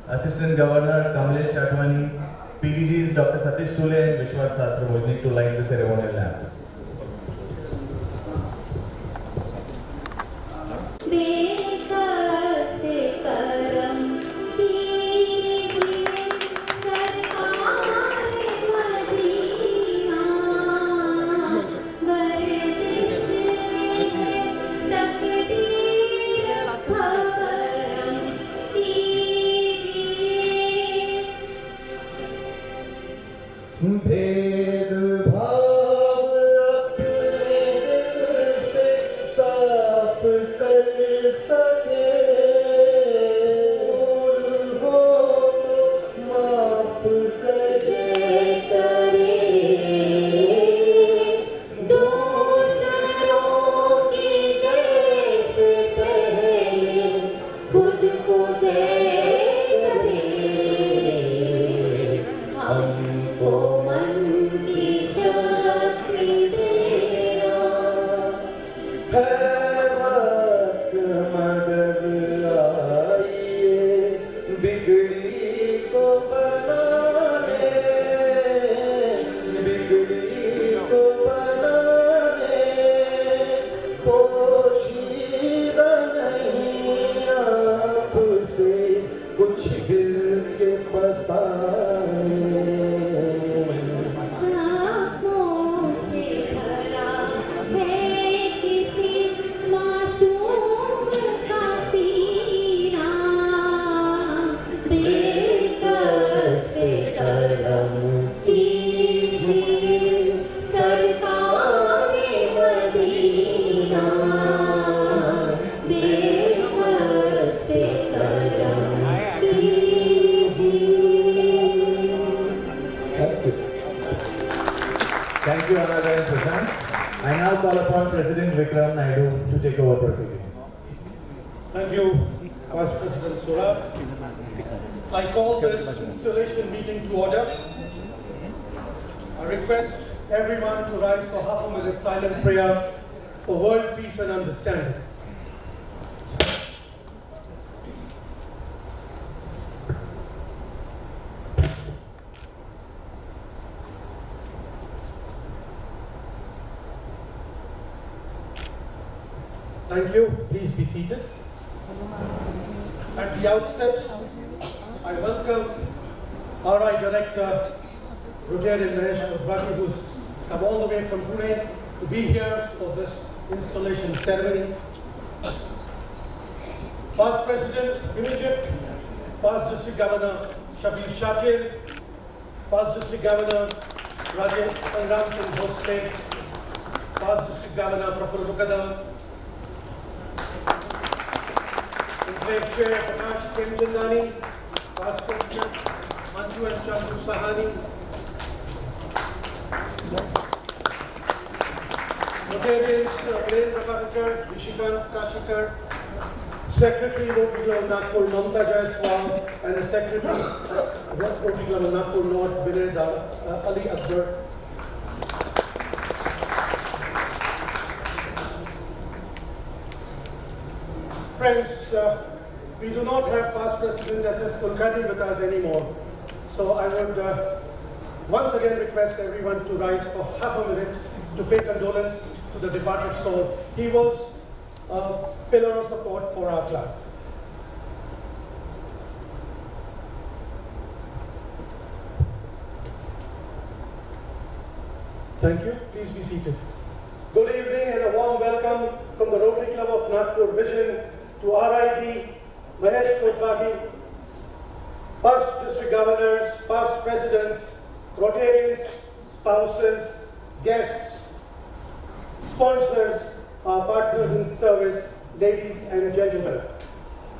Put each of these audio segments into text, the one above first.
Assistant Governor Kamlesh Tatwani, PDGs Dr. Satish Sule and Vishwas Sastravojnik to light the ceremonial lamp. Thank you, Ananda and Prashant. I now call upon President Rcnv to take over proceedings. Thank you, Vice President Sura. I call this installation meeting to order. I request everyone to rise for half a minute silent prayer for world peace and understanding. Thank you. Please be seated. At the outset, I welcome RI Director Rcnv, who's come all the way from Pune to be here for this installation ceremony. Past President in Egypt, Past District Governor Shabir Shakir, Past District Governor Rcnv Installation, Past District Governor Praful Mukadam, Chair Prakash Premchandani, Past President Manju and Chandu Sahani, Rotarians Plain Prabhakar, Vishikant Kashikar, Secretary Rotary Club Nagpur Mamta Jaiswal, and the Secretary Rotary Club Nagpur North Vinay Ali Akbar. Friends, we do not have Past President SS Kulkarni with us anymore. So I would once again request everyone to rise for half a minute to pay condolence to the departed soul. He was a pillar of support for our club. Thank you. Please be seated. Good evening and a warm welcome from the Rotary Club of Nagpur Vision to RID Mahesh Kotbagi, past district governors, past presidents, Rotarians, spouses, guests, sponsors, our partners in service, ladies and gentlemen.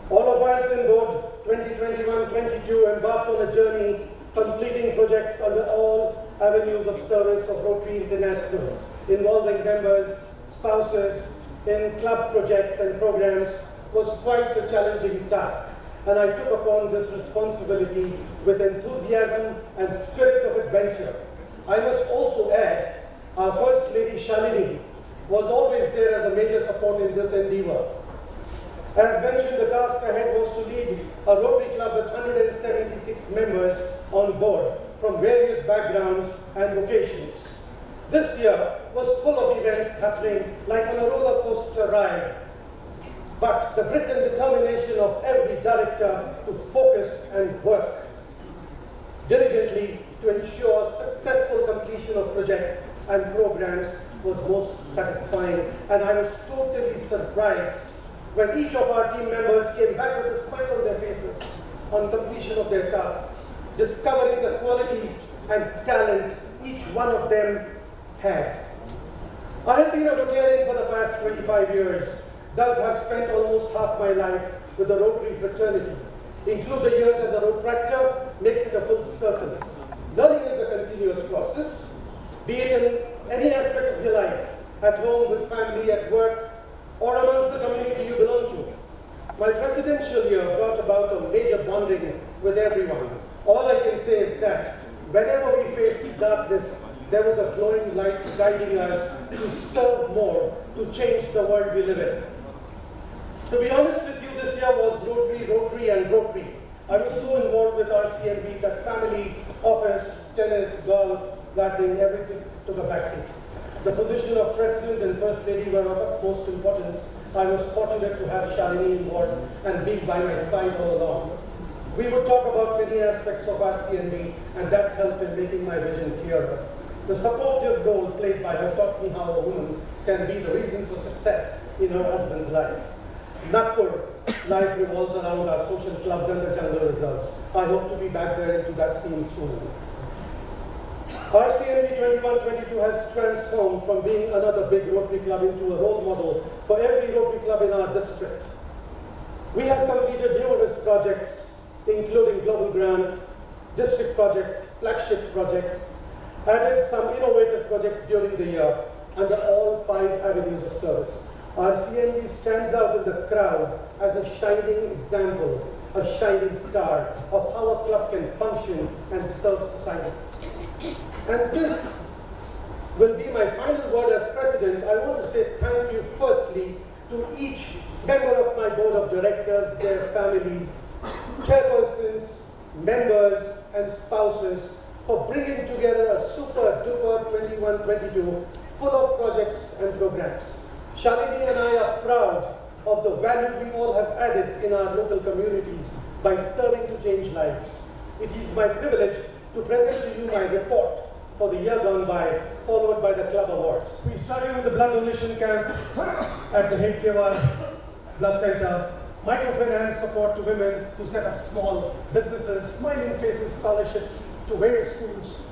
All of us in both 2021-22 embarked on a journey completing projects under all avenues of service of Rotary International, involving members, spouses, in club projects and programs was quite a challenging task, and I took upon this responsibility with enthusiasm and spirit of adventure. I must also add, our First Lady Shalini was always there as a major support in this endeavor. As mentioned, the task ahead was to lead a Rotary Club with 176 members on board from various backgrounds and vocations. This year was full of events happening like on a roller coaster ride. But the grit and determination of every director to focus and work diligently to ensure successful completion of projects and programs was most satisfying, and I was totally surprised when each of our team members came back with a smile on their faces on completion of their tasks, discovering the qualities and talent each one of them had. I have been a Rotarian for the past 25 years, thus have spent almost half my life with the Rotary fraternity. Include the years as a rotractor makes it a full circle. Learning is a continuous process, be it in any aspect of your life, at home, with family, at work, or amongst the community you belong to. My presidential year brought about a major bonding with everyone. All I can say is that whenever we faced darkness, there was a glowing light guiding us to serve more, to change the world we live in. To be honest with you, this year was Rotary and Rotary. I was so involved with Rcnv that family, office, tennis, golf, gardening, everything took a backseat. The position of President and First Lady were of utmost importance. I was fortunate to have Shalini involved and be by my side all along. We would talk about many aspects of Rcnv, and that helped in making my vision clearer. The supportive role played by her taught me how a woman can be the reason for success in her husband's life. Nagpur life revolves around our social clubs and the jungle reserves. I hope to be back there into that scene soon. Rcnv 21-22 has transformed from being another big Rotary club into a role model for every Rotary club in our district. We have completed numerous projects, including Global Grant, district projects, flagship projects, added some innovative projects during the year under all 5 avenues of service. Rcnv stands out in the crowd as a shining example, a shining star of how a club can function and serve society. And this will be my final word as president. I want to say thank you firstly to each member of my board of directors, their families, chairpersons, members, and spouses for bringing together a super duper 21-22 full of projects and programs. Shalini and I are proud of the value we all have added in our local communities by serving to change lives. It is my privilege to present to you my report for the year gone by, followed by the club awards. We started with the blood donation camp at the Hedkewar Blood Center, microfinance support to women who set up small businesses, smiling faces scholarships to various schools,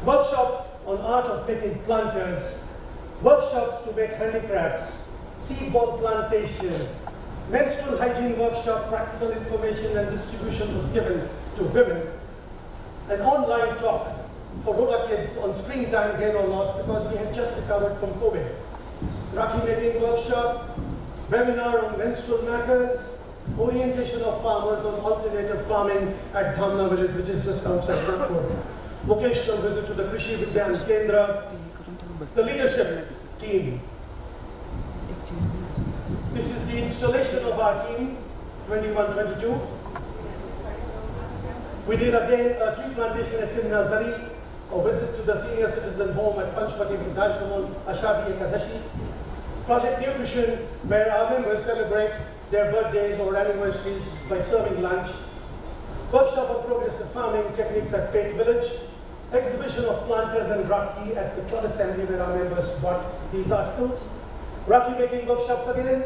workshop on art of making planters, workshops to make handicrafts, seed-ball plantation, menstrual hygiene workshop, practical information and distribution was given to women, an online talk for Rota kids on springtime gain or loss because we had just recovered from COVID, Rakhi making workshop, webinar on menstrual matters, orientation of farmers on alternative farming at Dhamna village, which is just outside Nagpur, vocational visit to the Krishi Vigyan Kendra, the leadership team. This is the installation of our team, 21-22. We did again a tree plantation at Timnazari, a visit to the senior citizen home at Panchpati Vrindavanam, Ashadi Ekadashi. Project Nutrition, where our members celebrate their birthdays or anniversaries by serving lunch. Workshop of progressive farming techniques at Pate Village. Exhibition of planters and Rakhi at the club assembly where our members bought these articles. Rakhi making workshops again.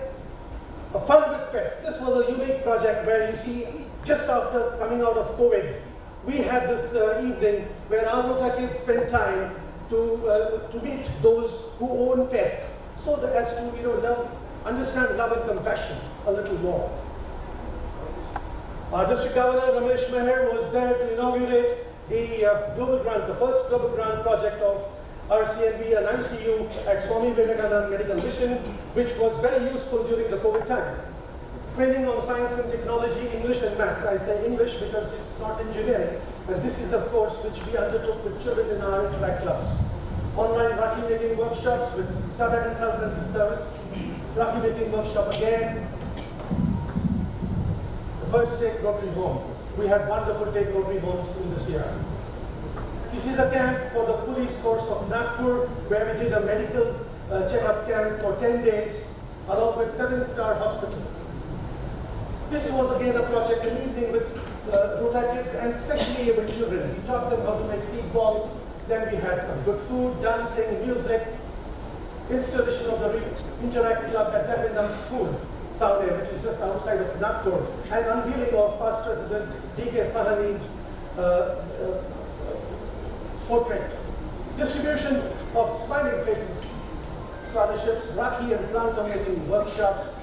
A fun with pets. This was a unique project where you see, just after coming out of COVID, we had this evening where our Rota kids spent time to meet those who own pets, so that as to understand love and compassion a little more. Our District Governor Ramesh Meher was there to inaugurate the Global Grant, the first Global Grant project of Rcnv and ICU at Swami Vivekananda Medical Mission, which was very useful during the COVID time. Training on science and technology, English and maths. I say English because it's not engineering. And this is a course which we undertook with children in our Interact clubs. Online Rakhi making workshops with Tata Consultancy Service. Rakhi making workshop again. first Take Rotary Home. We had wonderful Take Rotary Homes in this year. This is a camp for the police force of Nagpur, where we did a medical checkup camp for 10 days, along with 7-star hospital. This was again a project, an evening with Rota kids and specially able children. We taught them how to make seed balls. Then we had some good food, dancing, music, installation of the Interact Club at Deaf and Dumb School, Saudi, which is just outside of Nagpur, and unveiling of past President D.K. Sahani's portrait. Distribution of Smiling Faces scholarships, Rakhi and plant making workshops,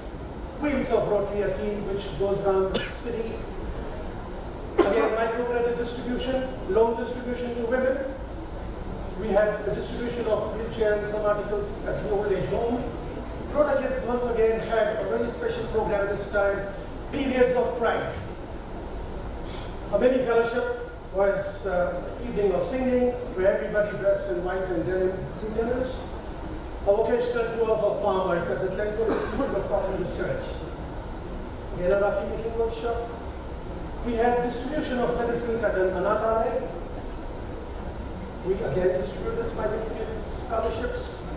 Wheels of Rotary, a team which goes around the city. Again, microcredit distribution, loan distribution to women. We had the distribution of wheelchair and some articles at the old age home. Rota Kids once again had a very special program this time, Periods of Pride. A mini fellowship was evening of singing, where everybody dressed in white and denim dinners. A vocational tour for farmers at the Central Institute of Cotton Research. Again, a Rakhi making workshop. We had distribution of medicines at an Anathalaya. We again distributed Smiling Faces scholarships.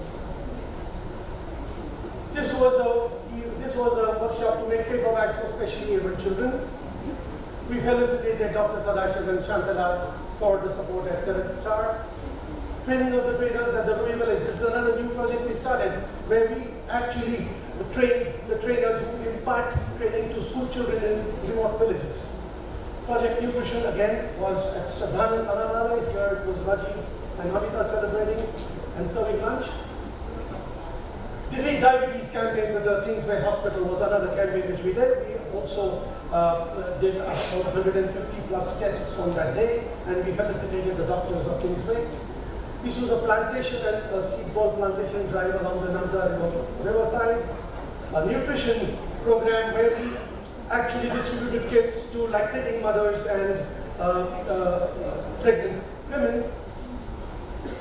This was a workshop to make paper bags for specially abled children. We felicitated Dr. Sadashiv and Shantala for the support at 7-star. Training of the trainers at the Rural Village. This is another new project we started, where we actually train the trainers who impart training to school children in remote villages. Project Nutrition again was at Shraddhan Ananala. Here it was Rajiv and Amita celebrating and serving lunch. Defeat Diabetes campaign with the Kingsway Hospital was another campaign which we did. We also did about 150 plus tests on that day, and we felicitated the doctors of Kingsway. This was a plantation and a seed ball plantation drive along the Nanda riverside. A nutrition program where we actually distributed kits to lactating mothers and pregnant women.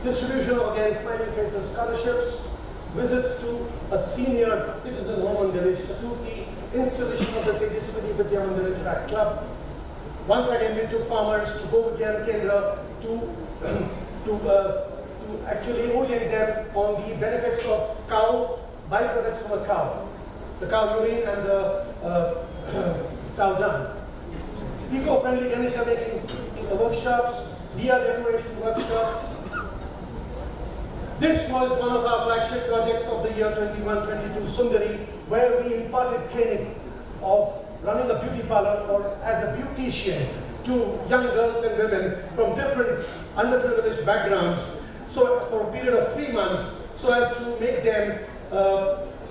Distribution of, again, Smiling Faces scholarships. Visits to a senior citizen home on Ganesh Chaturthi. Installation of the Tejaswini Vidya Mandir Interact Club. Once again, we took farmers to go Vigyan Kendra to actually orient them on the benefits of cow, byproducts from a cow, the cow urine and the cow dung. Eco-friendly Ganesha making workshops, diya decoration workshops. This was one of our flagship projects of the year 21-22, Sundari, where we imparted training of running a beauty parlor or as a beautician to young girls and women from different underprivileged backgrounds. So for a period of 3 months, so as to make them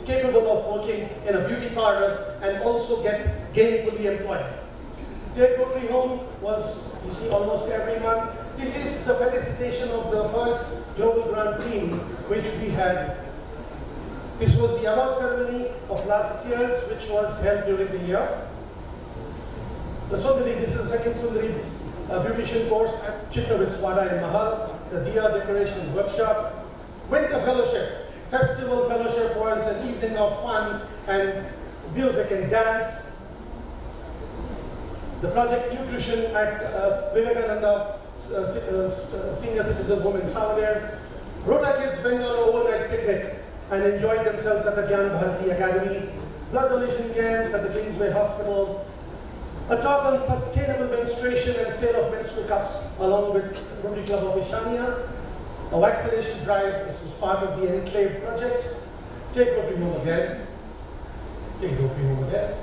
capable of working in a beauty parlor and also get gainfully employed. Take Rotary Home was, you see, almost every month. This is the felicitation of the first Global Grant team which we had. This was the award ceremony of last year's, which was held during the year. The Sundari, this is the second Sundari beautician course at Chitta Viswada in Mahal. The Diya Decoration Workshop. Winter Fellowship. Festival Fellowship was an evening of fun and music and dance. The Project Nutrition at Vivekananda Senior Citizen Home in Saudi. Rota Kids went on an overnight picnic and enjoyed themselves at the Gyan Bharati Academy. Blood donation camps at the Kingsway Hospital. A talk on sustainable menstruation and sale of menstrual cups along with Rotary Club of Ishania. A vaccination drive. This was part of the Enclave project. Take Rotary Home again. Take Rotary Home again.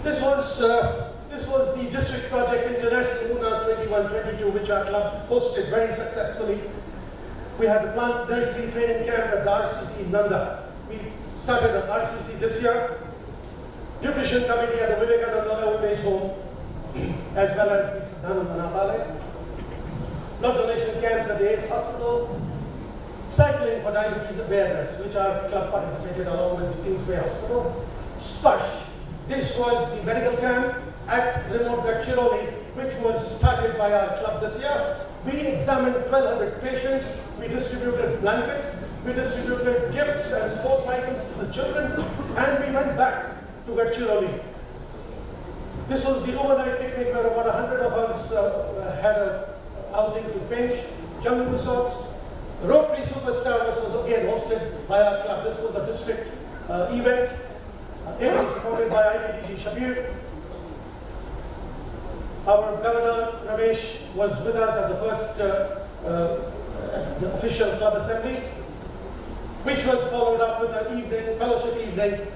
This was the district project International Muna 21-22, which our club hosted very successfully. We had the plant nursery training camp at the RCC in Nanda. We started at RCC this year. Nutrition committee at the Vivekananda Old Age Home, as well as the Siddhana Manapale. Blood donation camps at the ACE Hospital. Cycling for diabetes awareness, which our club participated along with the Kingsway Hospital. Sparsh. This was the medical camp at remote Gadchiroli, which was started by our club this year. We examined 1,200 patients. We distributed blankets. We distributed gifts and sports items to the children. And we went back to Gadchiroli. This was the overnight picnic where about 100 of us had an outing to Pinch, jungle resorts. Rotary Superstar was again hosted by our club. This was a district event. It was supported by ITDG Shabir. Our Governor Ramesh was with us at the first the official club assembly, which was followed up with an evening, fellowship evening.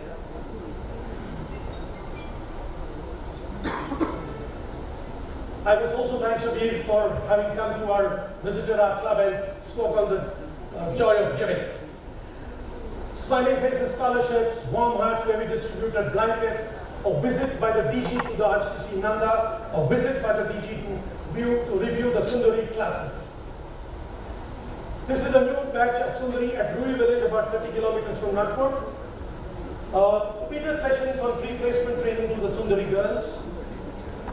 I was also thank Shabir for having come to our visited our club and spoke on the joy of giving. Smiling Faces scholarships, warm hearts where we distributed blankets, a visit by the DG to the RCC Nanda, a visit by the DG to review the Sundari classes. This is a new batch of Sundari at Rui village, about 30 kilometers from Nagpur. We did sessions on pre-placement training to the Sundari girls.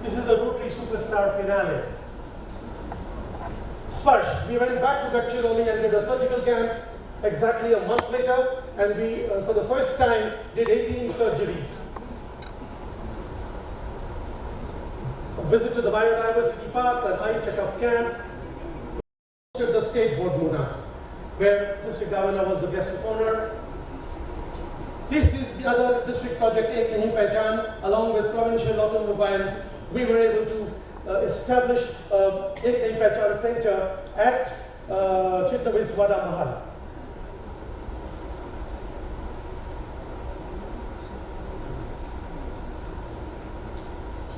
This is the Rotary Superstar finale. Sparsh, we went back to Gadchiroli and did a surgical camp exactly a month later, and we, for the first time, did 18 surgeries. A visit to the biodiversity park, an eye checkup camp, to the skateboard Muna, where Mr. Governor was the guest of honor. This is the other district project, Ek Nahi Pehchan, along with provincial automobiles. We were able to establish Ek Nahi Pehchan Center at Chitnavis Wada Mahal.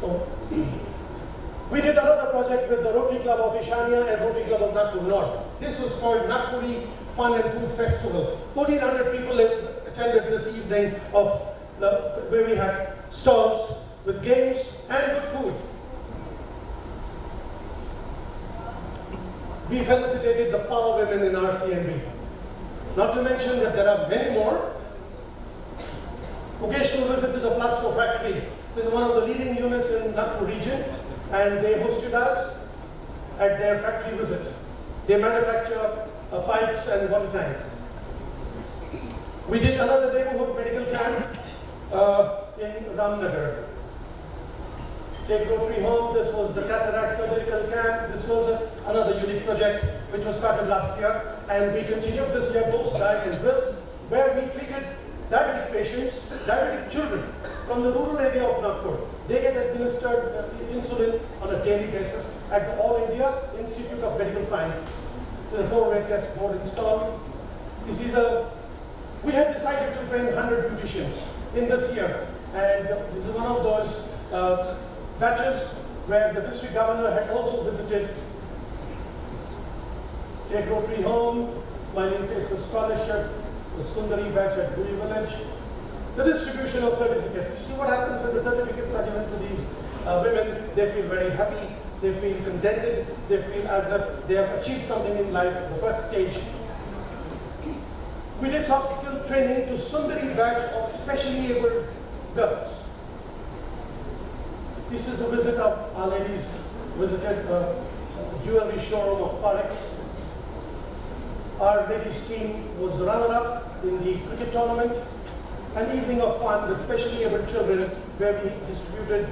So, we did another project with the Rotary Club of Ishania and Rotary Club of Nagpur North. This was called Nagpuri Fun and Food Festival. 1,400 people attended this evening where we had stalls with games and good food. We felicitated the power women in Rcnv. Not to mention that there are many more. Occasional visit to the Plasto factory. This is one of the leading units in Nagpur region, and they hosted us at their factory visit. They manufacture pipes and water tanks. We did another neighborhood medical camp in Ramnagar. Take Rotary Home, this was the cataract surgical camp. This was another unique project which was started last year, and we continued this year post-diet and drills, where we treated diabetic patients, diabetic children from the rural area of Nagpur. They get administered insulin on a daily basis at the All India Institute of Medical Sciences. There's a 4-way test board installed. You see, we have decided to train 100 beauticians in this year, and this is one of those batches where the district governor had also visited. Take Rotary Home, Smiling Faces Scholarship, the Sundari batch at Guri Village. The distribution of certificates. You see what happens when the certificates are given to these women? They feel very happy, they feel contented, they feel as if they have achieved something in life, the first stage. We did soft skill training to Sundari batch of specially abled girls. This is a visit of our ladies visited the jewelry showroom of Parex. Our ladies team was runner-up in the cricket tournament. An evening of fun with specially abled children where we distributed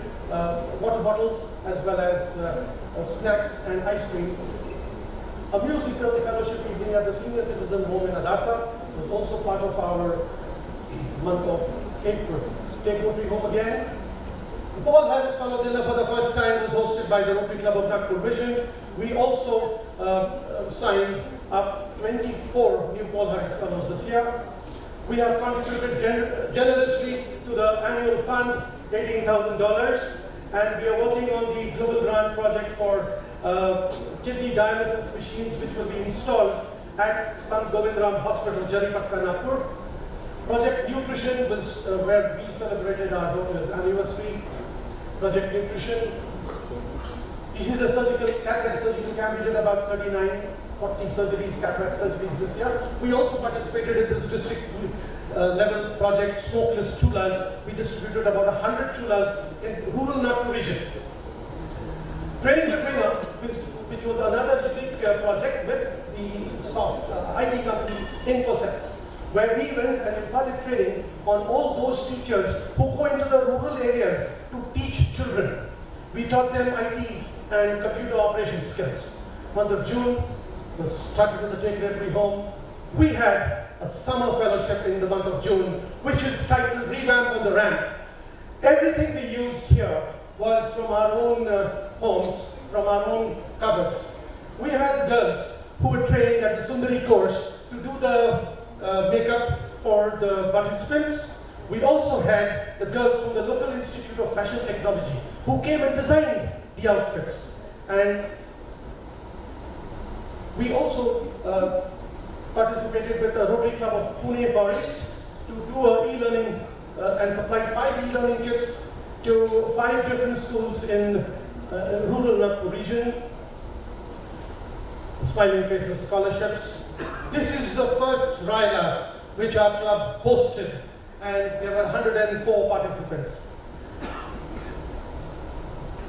water bottles as well as snacks and ice cream. A musical fellowship evening at the Senior Citizen Home in Adasa was also part of our month of April. Take Rotary Home again. The Paul Harris Fellow Dinner for the first time was hosted by the Rotary Club of Nagpur Vision. We also signed up 24 new Paul Harris Fellows this year. We have contributed generously to the annual fund, $18,000, and we are working on the global grant project for kidney dialysis machines which will be installed at Sant Govindram Hospital, Jaripakka, Nagpur. Project Nutrition was where we celebrated our daughter's anniversary. Project Nutrition. This is the cataract surgical camp. We did about 40 surgeries, cataract surgeries this year. We also participated in this district level project, Smokeless Chulas. We distributed about 100 chulas in rural Nagpur region. Training the Trainer, which was another unique project with the soft IT company Infosets, where we went and imparted training on all those teachers who go into the rural areas to teach children. We taught them IT and computer operation skills. Month of June was started with the Take It Every Home. We had a summer fellowship in the month of June, which is titled Revamp on the Ramp. Everything we used here was from our own homes, from our own cupboards. We had girls who were trained at the Sundari course to do the makeup for the participants. We also had the girls from the local Institute of Fashion Technology who came and designed the outfits. And we also participated with the Rotary Club of Pune Far East to do an e-learning and supplied 5 e-learning kits to 5 different schools in rural Nagpur region. Smiling Faces Scholarships. This is the first Raila which our club hosted, and there were 104 participants.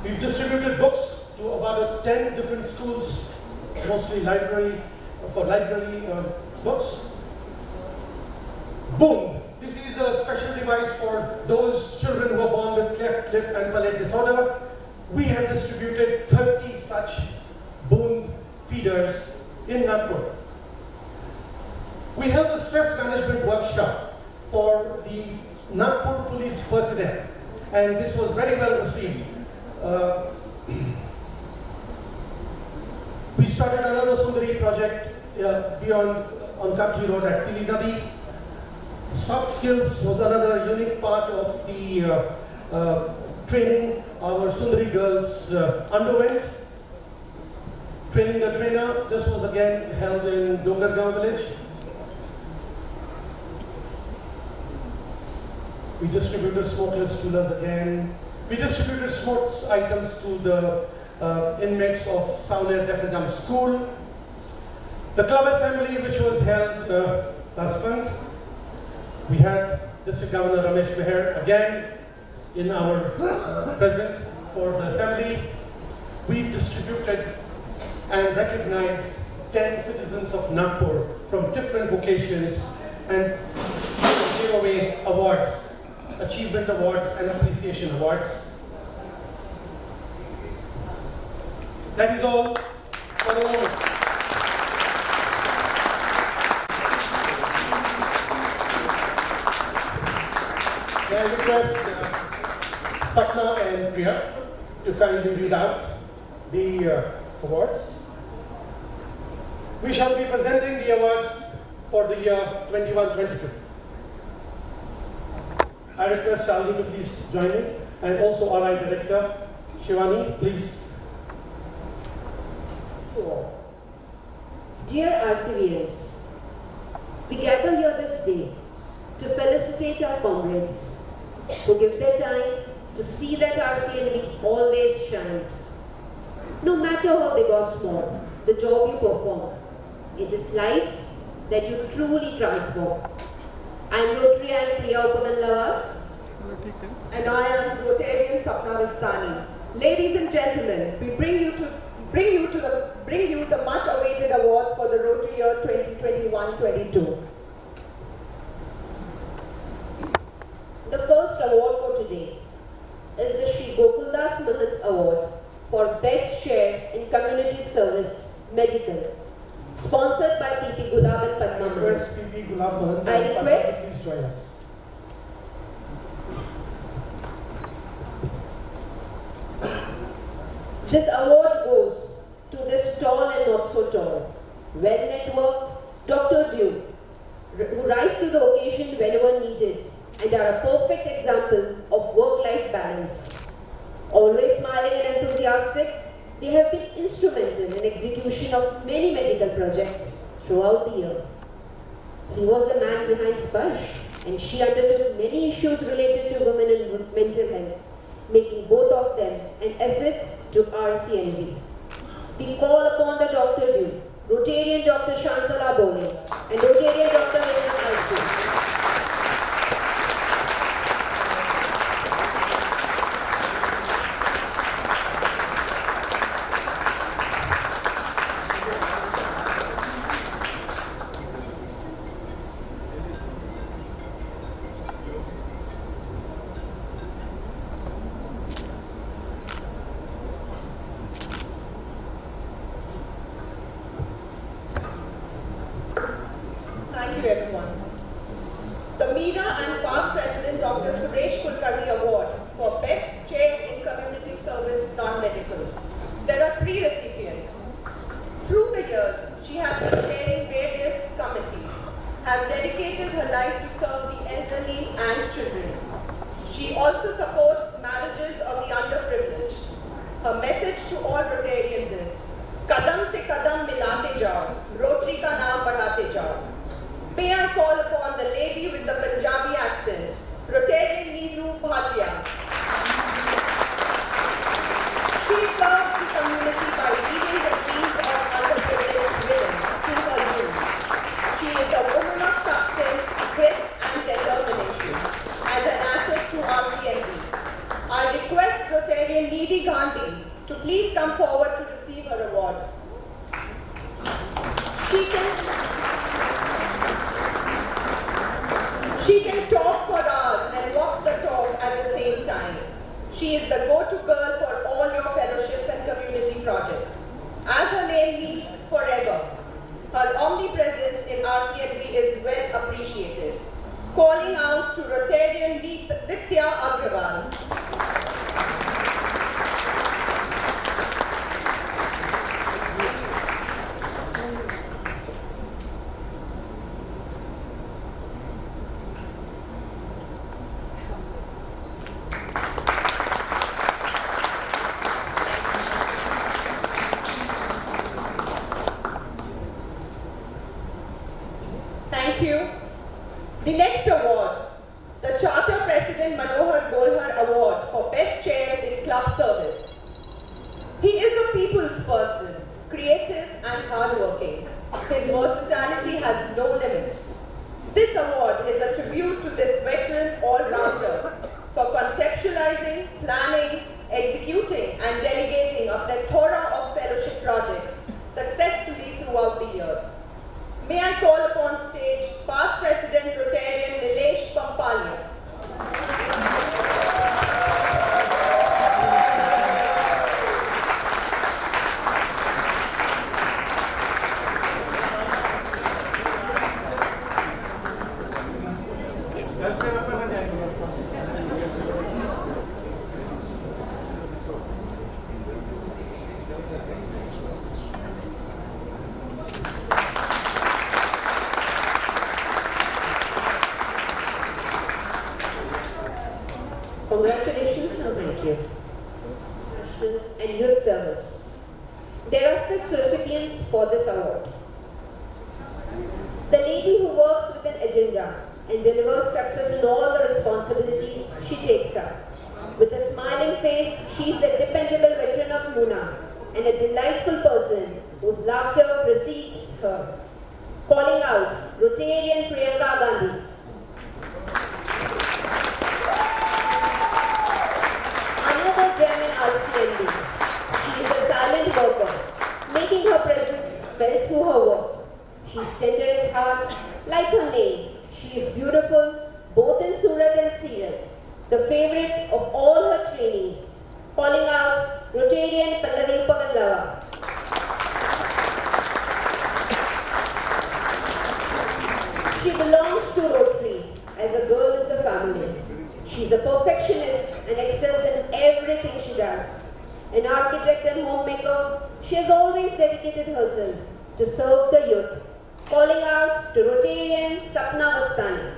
We've distributed books to about 10 different schools, mostly library, for library books. Boom! This is a special device for those children who are born with cleft lip and palate disorder. We have distributed 30 such Boon feeders in Nagpur. We held a stress management workshop for the Nagpur police personnel, and this was very well received. We started another Sundari project beyond on Kapti Road at Pili Nadi. Soft skills was another unique part of the training our Sundari girls underwent. Training the trainer, this was again held in Dongargaon village. We distributed smokeless coolers again. We distributed sports items to the inmates of Sauner Deaf and Dumb School. The club assembly, which was held last month, we had District Governor Ramesh Meher again in our present for the assembly. We distributed and recognized 10 citizens of Nagpur from different vocations and gave away awards, achievement awards and appreciation awards. That is all for the moment. May I request Sapna and Priya to kindly read out the awards. We shall be presenting the awards for the year 21-22. I request Shalini to please join in, and also RI Director Shivani, please. Dear RCVs, we gather here this day to felicitate our comrades who give their time to see that Rcnv always shines. No matter how big or small the job you perform, it is lives that you truly transform. I am Rotary and Priya Upadanlava, And I am Rotarian Sapna Vistani. Ladies and gentlemen, we bring you the much awaited awards for the Rotary year 2021-22. the first award for today is the Shri Gokuldas Mahant Award for Best Share in Community Service Medical, sponsored by PP Gulab and Padma Mahant. Request PP Gulab Mahant I and Padma, request- please join us. This award goes to this tall and not so tall, well-networked Dr. Dew, who rise to the occasion whenever needed and are a perfect example of work-life balance. Always smiling and enthusiastic, they have been instrumental in execution of many medical projects throughout the year. He was the man behind Sparsh, and she undertook many issues related to women and mental health, making both of them an asset to Rcnv. We call upon the Dr. Dew, Rotarian Dr. Shantala Bole, and Rotarian Dr. Vinay Kalsi. please come forward to receive her award. She can talk for hours and walk the talk at the same time. She is the go-to girl for all your fellowships and community projects. As her name means, forever. Her omnipresence in RCnv is well appreciated. Calling out to Rotarian Nitya Agrawal. Thank you. The next award, the Charter President Manohar Golhar Award for Best Chair in Club Service. He is a people's person, creative and hardworking. His versatility has no limits. This award is a tribute to this veteran all-rounder for conceptualizing, planning, executing and delegating a plethora of fellowship projects successfully throughout the year. May I call upon stage past President Rotarian Nilesh Pampalia. Congratulations and thank you. And youth service. There are 6 recipients for this award. The lady who works with an agenda and delivers success in all the responsibilities she takes up. With a smiling face, she is a dependable veteran of Muna and a delightful person whose laughter precedes her. Calling out, Rotarian Priyanka Gandhi. German Rcnv. She is a silent worker, making her presence felt through her work. She is tender at heart, like her name. She is beautiful, both in Surat and Sirat, the favorite of all her trainees. Calling out, Rotarian Pallavi Upagandava. She belongs to Rotary as a girl in the family. She's a perfectionist and excels in everything she does. An architect and homemaker, she has always dedicated herself to serve the youth. Calling out to Rotarian Sapna Vastani.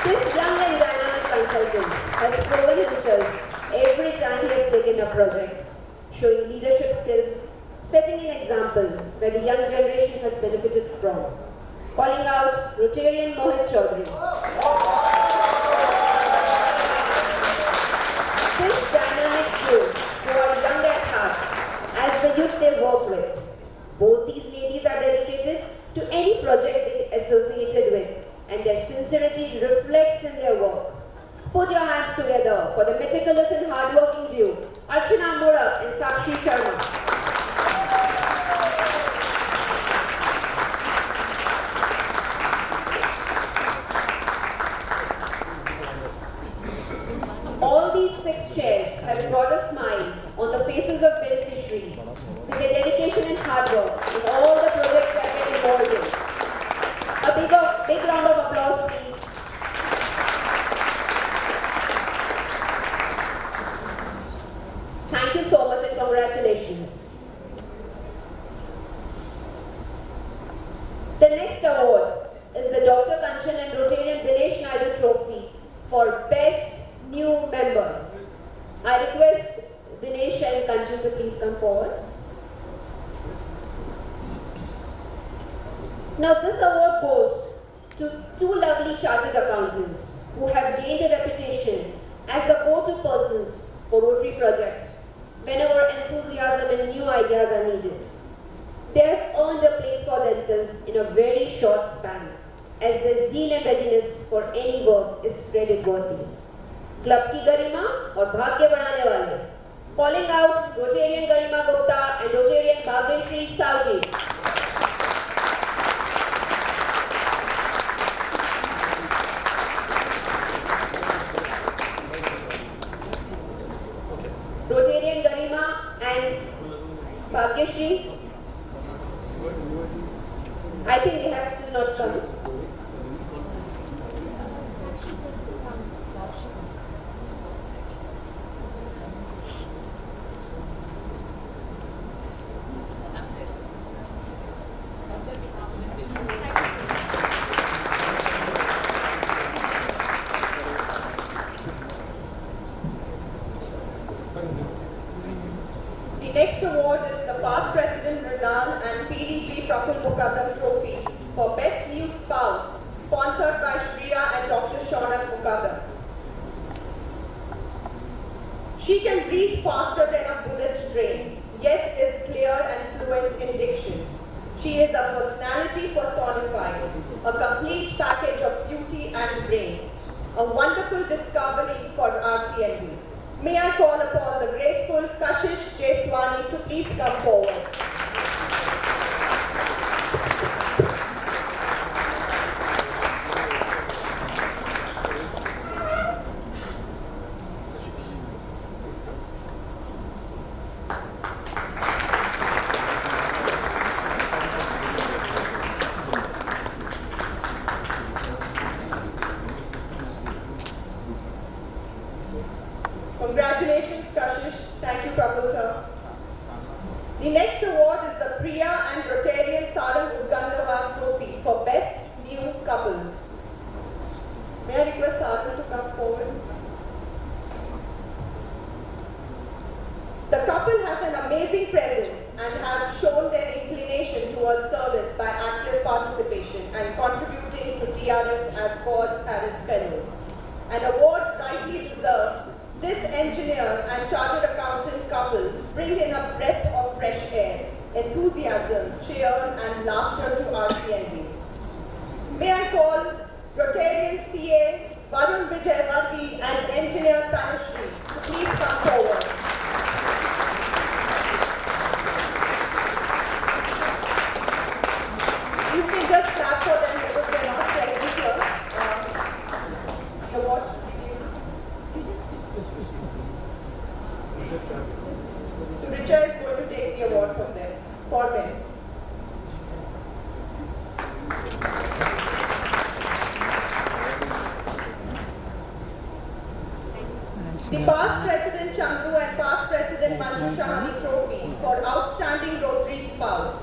This young and dynamic consultant has proven himself every time he has taken up projects, showing leadership skills, setting an example where the young generation has benefited from. Calling out Rotarian Mohit Chaudhary. This dynamic group who are young at heart as the youth they work with. Both these ladies are dedicated to any project they associated with and their sincerity reflects in their work. Put your hands together for the meticulous and hardworking duo, Archana Mura and Sakshi Sharma. All these 6 chairs have brought a smile on the faces of beneficiaries with their dedication and hard work in all the projects that they are involved in. A big round of applause, please. Thank you so much and congratulations. The next award is the Dr. Kanchan and Rotarian Dinesh Naidu Trophy for Best New Member. I request Dinesh and Kanchan to please come forward. Now this award goes to 2 lovely chartered accountants who have gained a reputation as the go-to persons for Rotary projects whenever enthusiasm and new ideas are needed. They have earned a place for themselves in a very short span as their zeal and readiness for any work is credit worthy. Club की गरिमा और भाग्य बढ़ाने वाले। Calling out Rotarian Garima Gupta and Rotarian Bhagyashree Salvi. Rotarian Garima and Bhagyashree. I think they have still not come. The next award is the Past President Mrinal and PDG Praful Mukaddam Trophy for Best New Spouse, sponsored by Shriya and Dr. Shaunak Mukaddam. She can read faster than a bullet train, yet is clear and fluent in diction. She is a personality personified, a complete package of beauty and brains, a wonderful discovery for RCNV. May I call upon the graceful Kashish Jeswani to please come forward. Congratulations, Kashish. Thank you, Prabhu, sir. The next award is the Priya and Rotarian Sarang Udgandawar Trophy for Best New Couple. May I request Sarang to come forward? The couple has an amazing presence and have shown their inclination towards service by active participation and contributing to CRF as Ford Paris Fellows. An award rightly deserved. This engineer and chartered accountant couple bring in a breath of fresh air, enthusiasm, cheer and laughter to RCNV. May I call Rotarian CA Varun Vijayvargi and engineer Tanushree to please come forward. You can just clap for them because they're not present here. The watch So Richard is going to take the award from them, for them. The past President Chandru and past President Manju Shahani Trophy for Outstanding Rotary Spouse.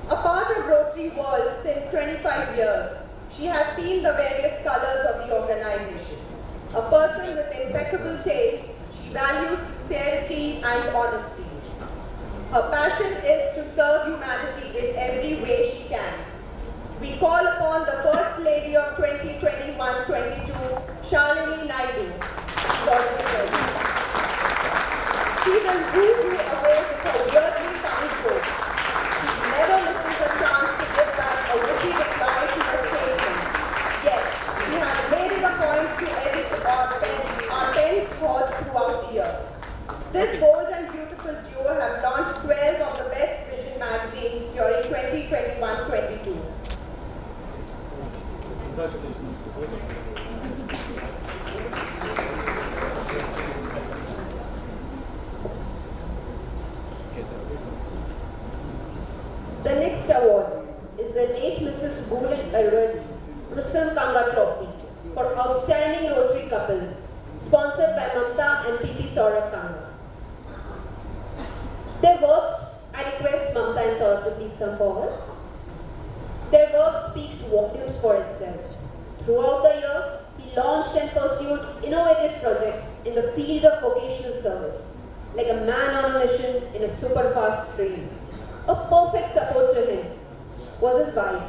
A part of Rotary world since 25 years, she has seen the various colors of the organization. A person with impeccable taste, she values sincerity and honesty. Her passion is to serve humanity in every way she can. We call upon the First Lady of 2021-22, Shalini Naidu. She will woo you away with her weirdly funny quote. She never misses a chance to give back a witty reply to her statement. Yet, she has made it a point to edit our 10 thoughts throughout the year. This bold and beautiful duo have launched 12 of the best vision magazines during 2021-22. The next award is the late Mrs. Gulen Arvind Rustam Kanga Trophy for Outstanding Rotary Couple, sponsored by Mamta and PP Saurabh Kanga. Their works, I request Mamta and Saurabh to please come forward. Their work speaks volumes for itself. Throughout the year, he launched and pursued innovative projects in the field of vocational service, like a man on a mission in a super-fast train. A perfect support to him was his wife,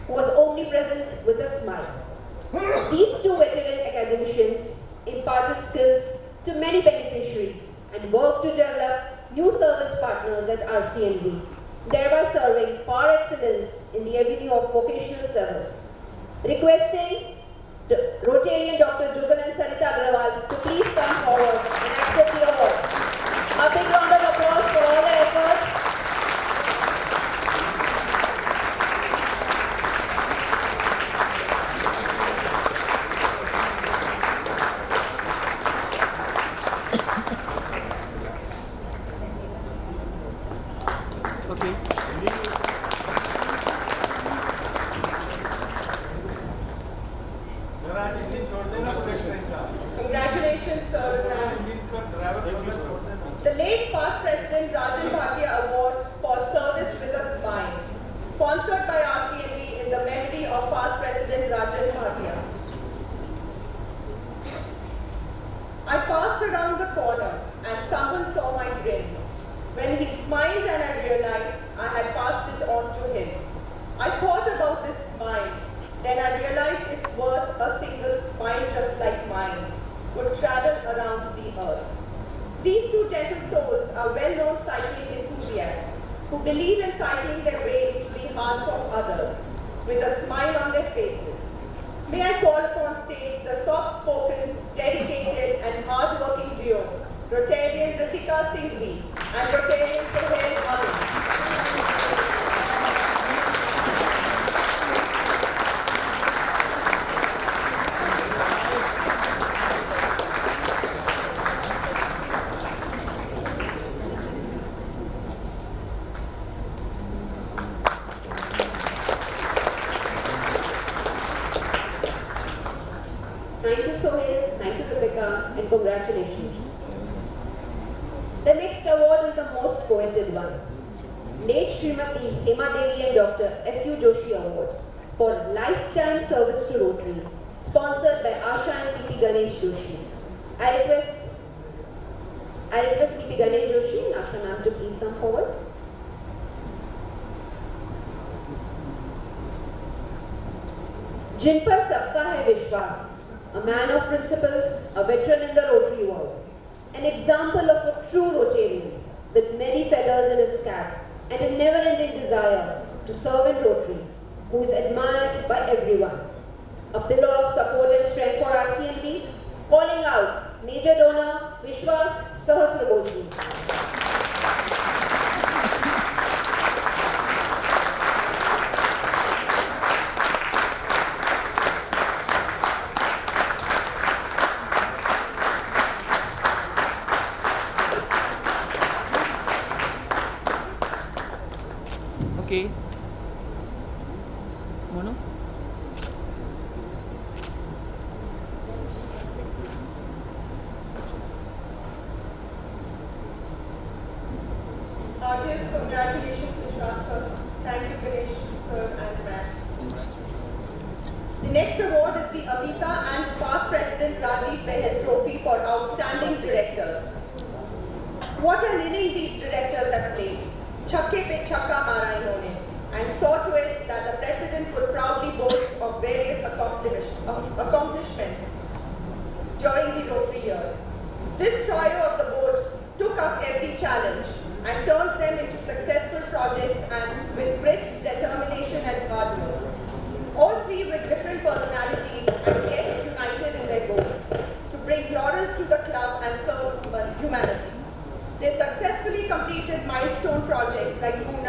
who was omnipresent with a smile. These two veteran academicians imparted skills to many beneficiaries and worked to develop new service partners at RCNV, thereby serving par excellence in the avenue of vocational service. Requesting Rotarian Dr. Jugal and Sarita Agrawal Congratulations, sir. The late past President Rajan Bhatia Award for Service with a Smile, sponsored by Rcnv in the memory of past President Rajan Bhatia. I passed around the corner and someone saw my grin. When he smiled and I realized I had passed it on to him. I thought about this smile. Then I realized it's worth a single smile just like mine would travel around the earth. These two gentle souls are well-known cycling enthusiasts who believe in cycling their way into the hearts of others with a smile on their faces. May I call upon stage the soft-spoken, dedicated and hard-working duo, Rotarian Ritika Singhvi and Rotarian Sohail Arun. Thank you, Sohail. Thank you, Rebecca, and congratulations. The next award is the most coveted one. Late Srimati Hema Devi and Dr. S.U. Joshi Award for Lifetime Service to Rotary, sponsored by Asha and P.P. Ganesh Joshi. I request P.P. Ganesh Joshi and Asha ma'am to please come forward. जिन पर सबका है विश्वास, a man of principles, a veteran in the Rotary world, an example of a true Rotarian with many feathers in his cap and a never-ending desire to serve in Rotary, who is admired by everyone. A pillar of support and strength for Rcnv, calling out Major Donor Vishwas Sahasrabojee. Okay. Mono? Artists, congratulations, Vishwas sir. Thank you, Ganesh sir and ma'am. The next award is the Amita and past President Rajiv Behet Trophy for Outstanding Directors. What an inning these directors have played. Chakke pe chakka mara inhone, and saw to it that the President could proudly boast of various accomplishments during the Rotary year. This trio of the board took up every challenge and turned them into successful projects and with grit, determination and hard work. All three with different personalities and yet united in their goals to bring laurels to the club and serve humanity. They successfully completed milestone projects like Pune,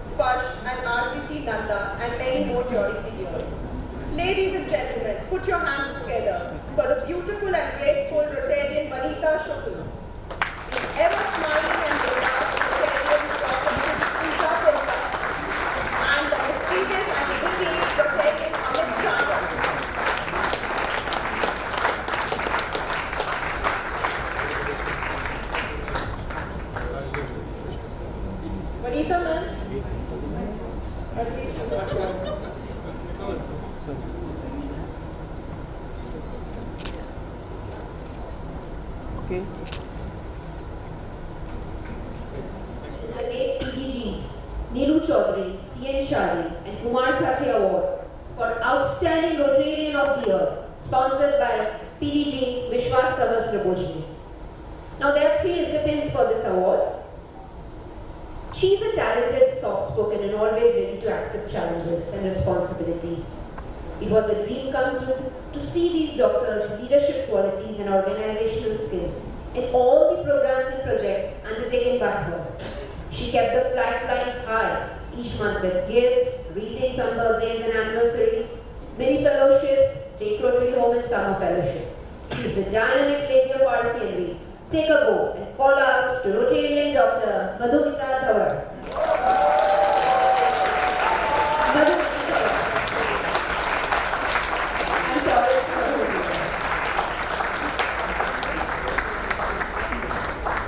Sparsh and RCC Nanda and many more during the year. Ladies and gentlemen, put your hands together for the beautiful and graceful Rotarian Vanita Shukla. The ever smiling and relaxed Rotarian Usha Purka and the mischievous and witty Rotarian Amit Chandra. Vanita ma'am? Okay. The late PDGs Neeru Chaudhary, C.N. Shari and Kumar Sathi Award for Outstanding Rotarian of the Year, sponsored by PDG Vishwas Sahasrabojee. Now there are three recipients for this award. She is a talented, soft-spoken and always ready to accept challenges and responsibilities. It was a dream come true to see these doctors' leadership qualities and organizational skills in all the programs and projects undertaken by her. She kept the flag flying high each month with gifts, greetings on birthdays and anniversaries, many fellowships, Take Rotary Home and Summer Fellowship. She is a dynamic lady of RCnv take a bow and call out to Rotarian Dr. Madhumita Thavar. I'm sorry, it's Madhumita.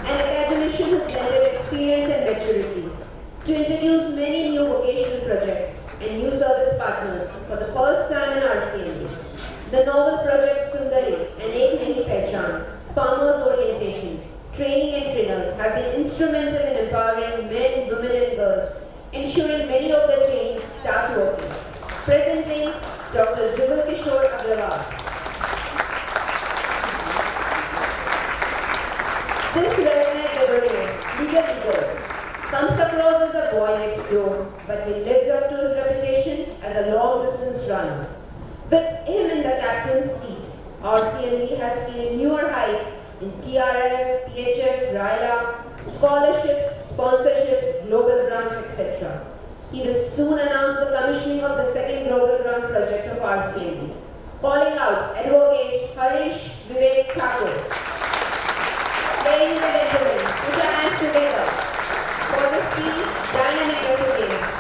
An academician who blended experience and maturity to introduce many new vocational projects and new service partners for the first time in Rcnv. The novel project Sundari and Ek Nahi Pehchan, Farmers Orientation, Training and Trainers have been instrumental in empowering men, women and girls, ensuring many of their trainees start working. Presenting Dr. Jugal Kishore Agrawal. This well-known liberator, legal ego, comes across as a boy next door, but he lived up to his reputation as a long-distance runner. With him in the captain's seat, Rcnv has seen newer heights in TRF, PHF, RILA, scholarships, sponsorships, global grants, etc. He will soon announce the commissioning of the second global grant project of Rcnv. Calling out Advocate Harish Vivek Thakur. Ladies and gentlemen, put your hands together for the three dynamic recipients.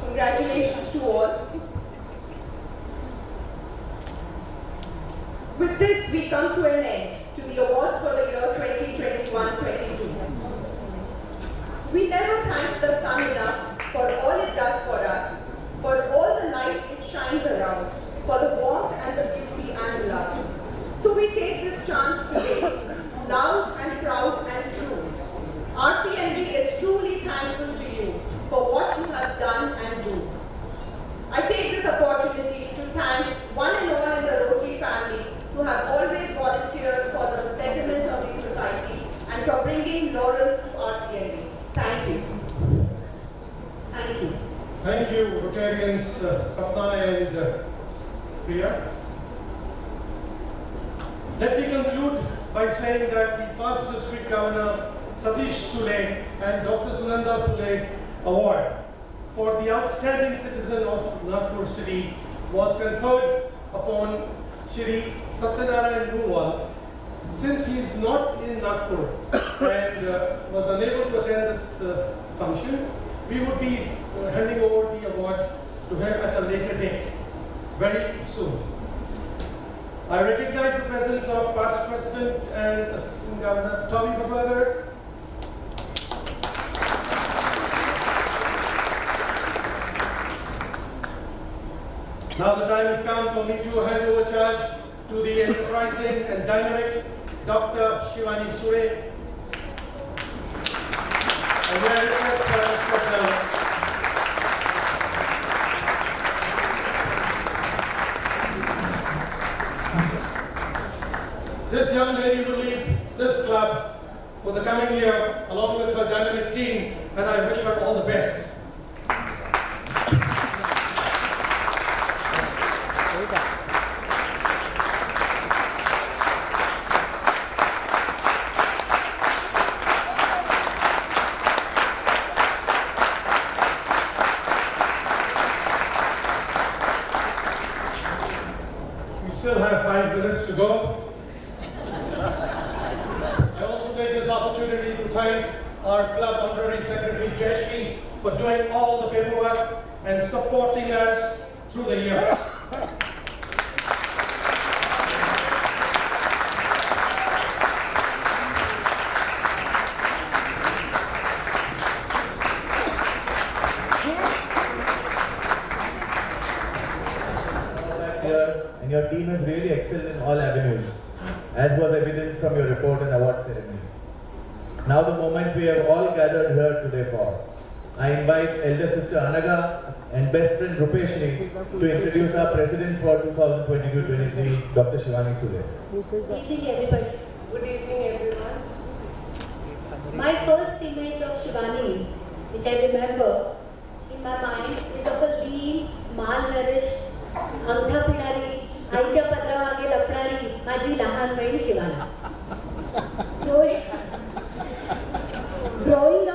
Congratulations to all. With this, we come to an end to the awards for the year 2021-22. We never thank the sun enough for all it does for us, for all the light it shines around, for the warmth and the beauty and the love. So we take this chance today, loud and proud and true. Rcnv is truly thankful to you for what you have done and do. I take this opportunity to thank one and all in the Rotary family who have always volunteered for the betterment of the society and for bringing laurels to Rcnv. Thank you. Thank you. Thank you, Rotarians Sapna and Priya. Let me conclude by saying that the past district governor Satish Sule and Dr. Sunanda Sule Award for the outstanding citizen of Nagpur city was conferred upon Shri Satyanarayan Nuwal. Since he is not in Nagpur and was unable to attend this function, we would be handing over the award to him at a later date, very soon. I recognize the presence of past President and Assistant Governor Tommy Babbagar. Now the time has come for me to hand over charge to the enterprising and dynamic Dr. Shivani Sure. And may I request her to step down. This young lady will lead this club for the coming year along with her dynamic team, and I wish her all the best. We still have 5 minutes to go. I also take this opportunity to thank our club honorary secretary Jeshki for doing all the paperwork and supporting us through the year. And your team has really excelled in all avenues, as was evident from your report and award ceremony. Now the moment we have all gathered here today for. I invite elder sister Anaga and best friend Rupeshri to introduce our president for 2022-23, Dr. Shivani Sule. Good evening, everybody. Good evening, everyone. My first image of Shivani, which I remember in my mind, is of a lean, malnourished, अंगठा पिणारी, आईच्या पदरामागे लपणारी माझी लहान बहीण Shivani. Growing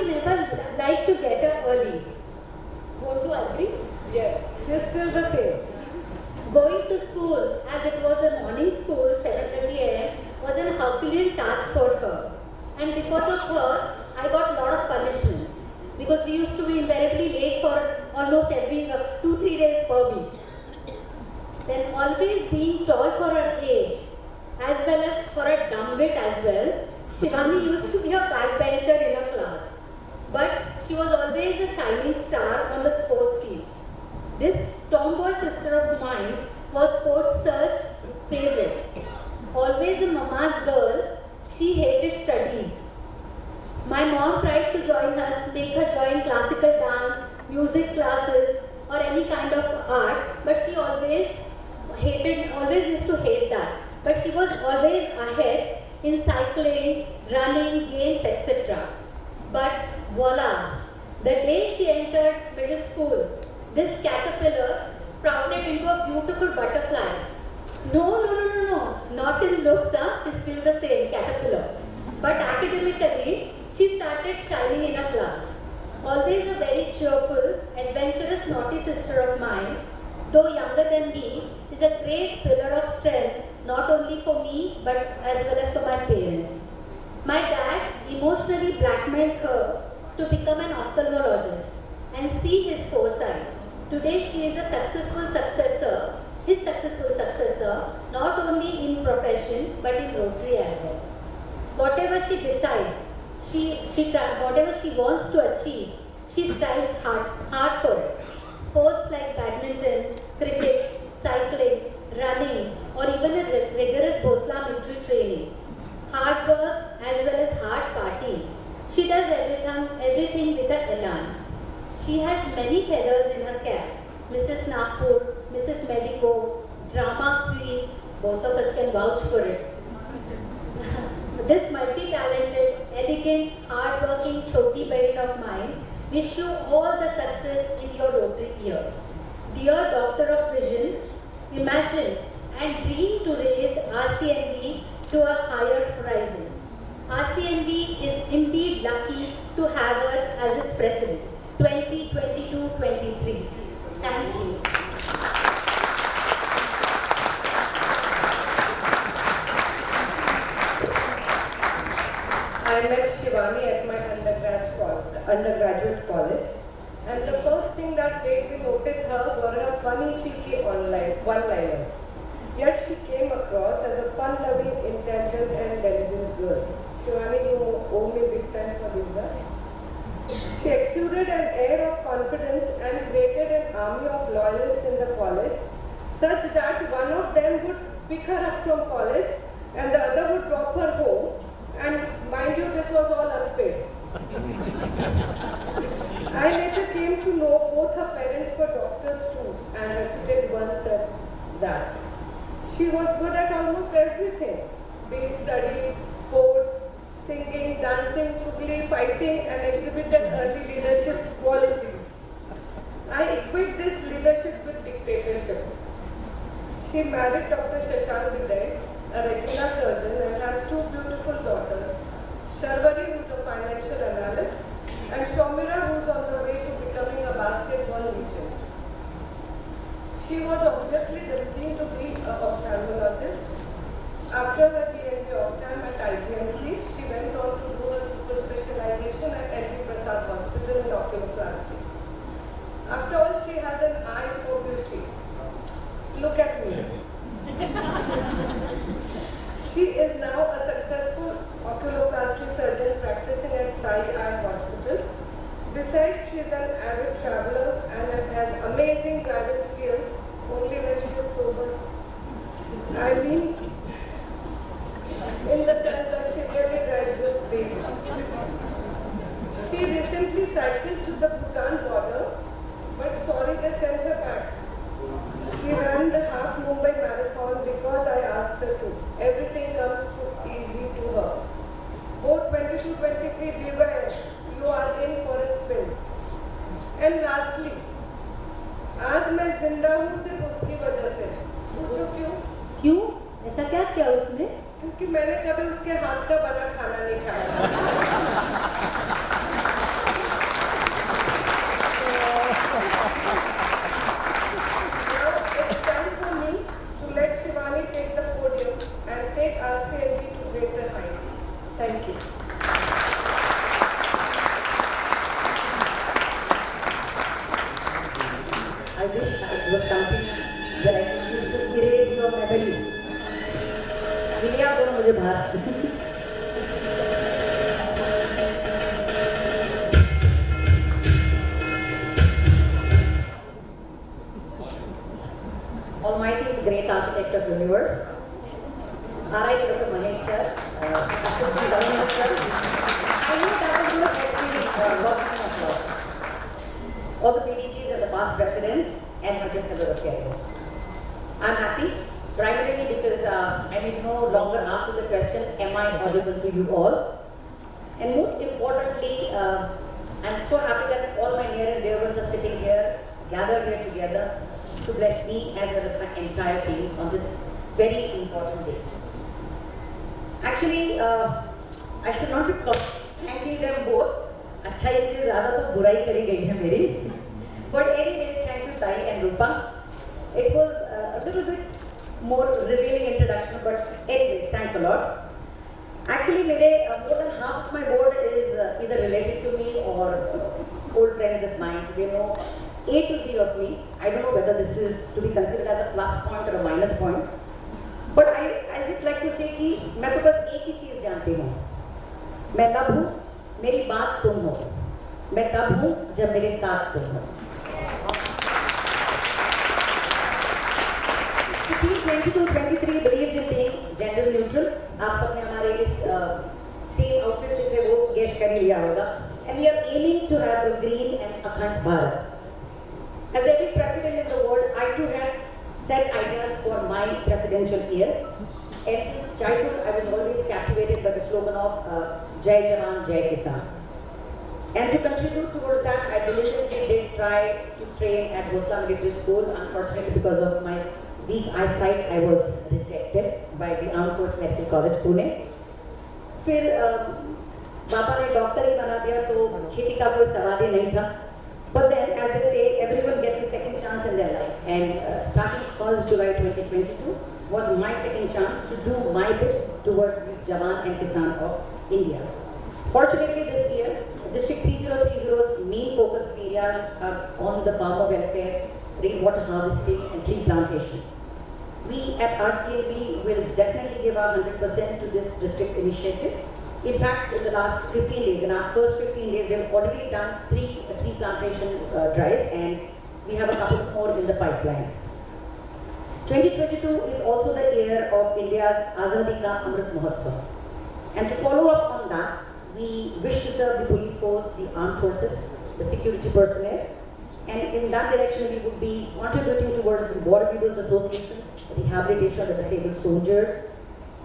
never liked to get up early. Won't you agree? Yes, she is still the same. Going to school, as it was a morning school, 7:30 a.m., was an Herculean task for her. And because of her, I got a lot of punishments. Because we used to be invariably late for almost every 2-3 days per week. Then always being tall for her age, as well as for a dumb wit as well, Shivani used to be a backbencher in her class. But she was always a shining star on the sports team. This tomboy sister of mine was sports sir's favorite. Always a mama's girl, she hated studies. My mom tried to join us, make her join classical dance, music classes, or any kind of art, but she always used to hate that. But she was always ahead in cycling, running, games, etc. But voila, the day she entered middle school, this caterpillar sprouted into a beautiful butterfly. No, not in looks, she's still the same caterpillar. But academically, she started shining in her class. Always a very cheerful, adventurous, naughty sister of mine, though younger than me, is a great pillar of strength, not only for me, but as well as for my parents. My dad emotionally blackmailed her to become an ophthalmologist and see his foresight. Today she is a successful successor, his successful successor, not only in profession, but in Rotary as well. Whatever she decides, whatever she wants to achieve, she strives hard for it. Sports like badminton, cricket, cycling, running, or even a rigorous Bosla military training. Hard work as well as hard partying. She does everything with a elan. She has many feathers in her cap. Mrs. Nagpur, Mrs. Medico, drama queen, both of us can vouch for it. This multi-talented, elegant, hard-working choti bain of mine wish you all the success in your Rotary year. Dear Doctor of Vision, imagine and dream to raise Rcnv to a higher horizons. Rcnv is indeed lucky to have her as its president, 2022-23. Thank you. I met Shivani at my undergraduate college, and the first thing that made me notice her were her funny, cheeky one-liners. Yet she came across as a fun-loving, intelligent and diligent girl. Shivani, you owe me big time for this. She exuded an air of confidence and created an army of loyalists in the college, such that one of them would pick her up from college and the other would drop her home. And mind you, this was all unpaid. I later came to know both her parents were doctors too, and reputed ones at that. She was good at almost everything, be it studies, sports, singing, dancing, chugli, fighting, and exhibited early leadership qualities. I equate this leadership with dictatorship. She married Dr. Shashank Viday, a retina surgeon, and has two beautiful daughters, Sharvari, who is a financial analyst, and Shomira, who is on the way to becoming a basketball legend. She was obviously destined to be an ophthalmologist. After her GNP ophthalm at IGMC, she went on to do a super specialization at LV Prasad Hospital in oculoplasty. After all, she has an eye for beauty. Look at me. She is now a successful oculoplasty surgeon practicing at Sai Eye Hospital. Besides, she is an avid traveler and has amazing driving skills only when she is sober. I mean, in the sense that she really drives with grace. She recently cycled to the Bhutan border, but sorry, they sent her back. She ran the half Mumbai marathon because I asked her to. Everything comes too easy to her. Both 22-23, beware, you are in for a spin. And lastly, आज मैं जिंदा हूँ सिर्फ उसकी वजह से. पूछो क्यों? क्यों? ऐसा क्या किया उसने? क्योंकि मैंने कभी उसके हाथ का बना खाना नहीं खाया. wish it was something that I could use to erase your memory. मिलिए आप दोनों मुझे बाहर. Almighty, the great architect of the universe, R.I.T. Dr. Mahesh sir, Assistant Governor sir. I knew that was your experience working on applause. All the PDGs and the past presidents and my dear fellow affairs. I'm happy, primarily because I need no longer ask you the question, am I audible to you all? And most importantly, I'm so happy that all my near and dear ones are sitting here, gathered here together, to bless me as well as my entire team on this very important day. Actually, I should not be thanking them both. अच्छा इससे ज़्यादा तो बुराई करी गई है मेरी. But anyways, thank you Tai and Rupa. It was a little bit more revealing introduction, but anyways, thanks a lot. Actually, more than half of my board is either related to me or old friends of mine, so they know A to Z of me. I don't know whether this is to be considered as a plus point or a minus point. But I just like to say कि मैं तो बस एक ही चीज़ जानती हूँ. मैं तब हूँ, मेरी बात तुम हो. मैं तब हूँ जब मेरे साथ तुम हो. Team 22-23 believes in being gender neutral. आप सबने हमारे इस same outfit से वो guess कर लिया होगा. And we are aiming to have a green and akhand Bharat. As every president in the world, I too had set ideas for my presidential year. And since childhood, I was always captivated by the slogan of Jai Jawan, Jai Kisan. And to contribute towards that, I diligently did try to train at Bhosla Military School. Unfortunately, because of my weak eyesight, I was rejected by the Armed Forces Medical College, Pune. फिर पापा ने doctor ही बना दिया तो खेती का कोई सवाल ही नहीं था. But then, as they say, everyone gets a second chance in their life. And starting 1st July 2022 was my second chance to do my bit towards this Jawan and Kisan of India. Fortunately, this year, District 3030's main focus areas are on the farmer welfare, rainwater harvesting, and tree plantation. We at Rcnv will definitely give our 100% to this district's initiative. In fact, in the last 15 days, in our first 15 days, we have already done 3 tree plantation drives, and we have a couple more in the pipeline. 2022 is also the year of India's Azadi Ka Amrit Mahotsav. And to follow up on that, we wish to serve the police force, the armed forces, the security personnel, and in that direction we would be contributing towards the Border People's Associations, rehabilitation of the disabled soldiers,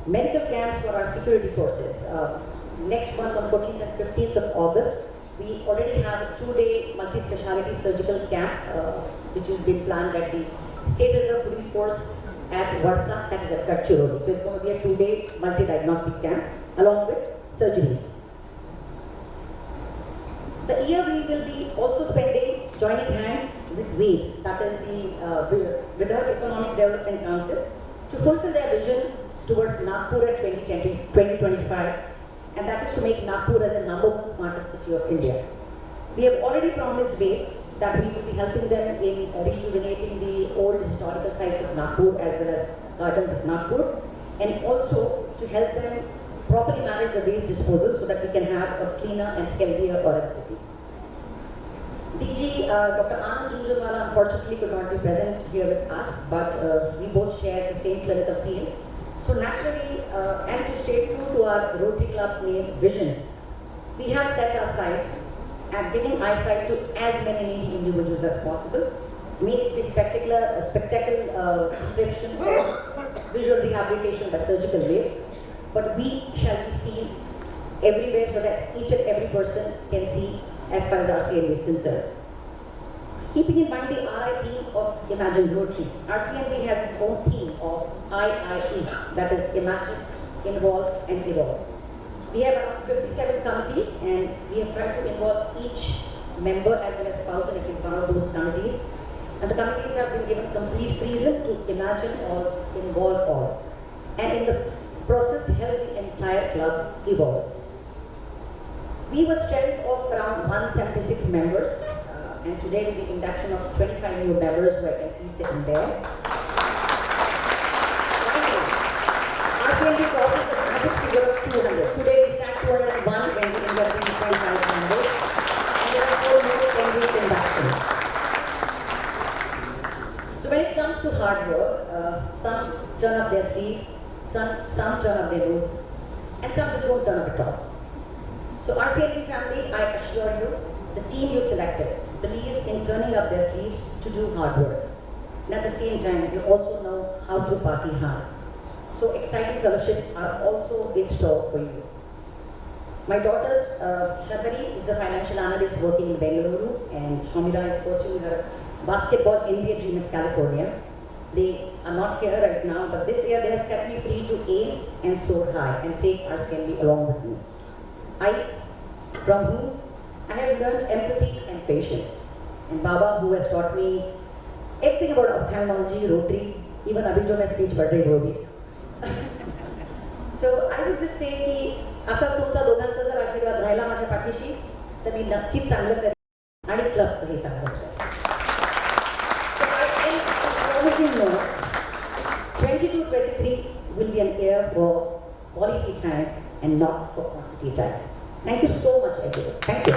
medical camps for our security forces. Next month on 14th and 15th of August, we already have a 2-day multi-speciality surgical camp which has been planned at the State Reserve Police Force at Varsa, that is at Gadchiroli. So it's going to be a 2-day multi-diagnostic camp along with surgeries. The year we will be also spending joining hands with WAVE, that is the Vidarbha Economic Development Council, to fulfill their vision towards Nagpur at 2025, and that is to make Nagpur as the #1 smartest city of India. We have already promised WAVE that we will be helping them in rejuvenating the old historical sites of Nagpur as well as gardens of Nagpur, and also to help them properly manage the waste disposal so that we can have a cleaner and healthier Orange city. DG Dr. Anand Jhunjhunwala unfortunately could not be present here with us, but we both share the same clinical field. So naturally, and to stay true to our Rotary Club's name vision, we have set our sight at giving eyesight to as many needy individuals as possible, may it be spectacle prescription or visual rehabilitation by surgical waves, but we shall be seen everywhere so that each and every person can see as far as RCNV is concerned. Keeping in mind the RI theme of Imagine Rotary, RCNV has its own theme of IIE, that is Imagine, Involve and Evolve. We have around 57 committees and we have tried to involve each member as well as spouse in at least one of those committees. And the committees have been given complete freedom to imagine or involve all. And in the process help the entire club evolve. We were strength of around 176 members. and today with the induction of 25 new members who I can see sitting there. Finally, Rcnv crosses the magic figure of 200. Today we stand 201 when we induct 25 members, and there are 4 more pending inductions. So when it comes to hard work, some turn up their sleeves, some turn up their nose, and some just don't turn up at all. So Rcnv family, I assure you, the team you selected believes in turning up their sleeves to do hard work. And at the same time, you also know how to party hard. So exciting fellowships are also in store for you. My daughter, Shadari, is a financial analyst working in Bengaluru, and Shomira is pursuing her basketball NBA dream in California. They are not here right now, but this year they have set me free to aim and soar high and take Rcnv along with me. From whom I have learned empathy and patience. And Baba, who has taught me everything about ophthalmology, Rotary, even abhi jo main speech pad rahi hu abhi. So I would just say की असाच तुमचा दोघांचा जर आशीर्वाद राहिला माझ्या पाठीशी तर मी नक्कीच चांगलं करेन आणि क्लबचंही चांगलं असेल. As you know, 22-23 will be an year for quality time and not for quantity time. Thank you so much, everyone. Thank you.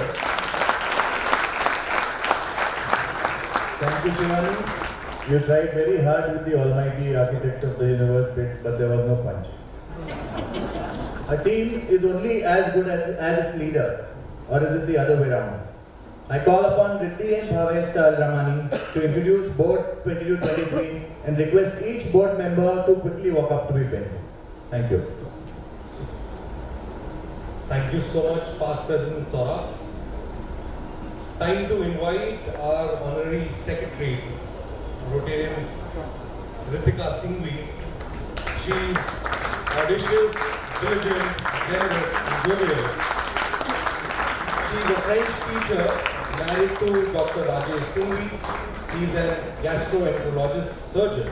Thank you, Shivani. You tried very hard with the almighty architect of the universe bit, but there was no punch. A team is only as good as its leader, or is it the other way around? I call upon Riddhi and Bhavesh Ramani to introduce Board 22-23 and request each board member to quickly walk up to be pinned. Thank you. Thank you so much, Past President Saurabh. Time to invite our Honorary Secretary, Rotarian Ritika Singhvi. She is audacious, diligent, generous, and jovial. She is a French teacher married to Dr. Rajesh Singhvi. He is a gastroenterologist surgeon.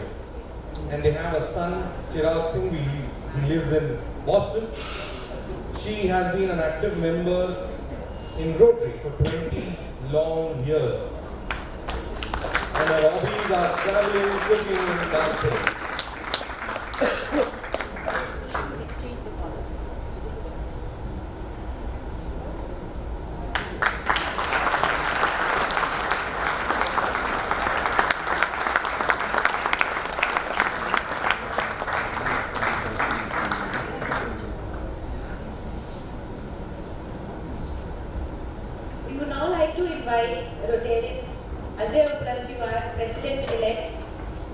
And they have a son, Chirag Singhvi. He lives in Boston. She has been an active member in Rotary for 20 long years. And her hobbies are traveling, cooking, and dancing. We would now like to invite Rotarian Ajay Uplanjiwar, President-elect,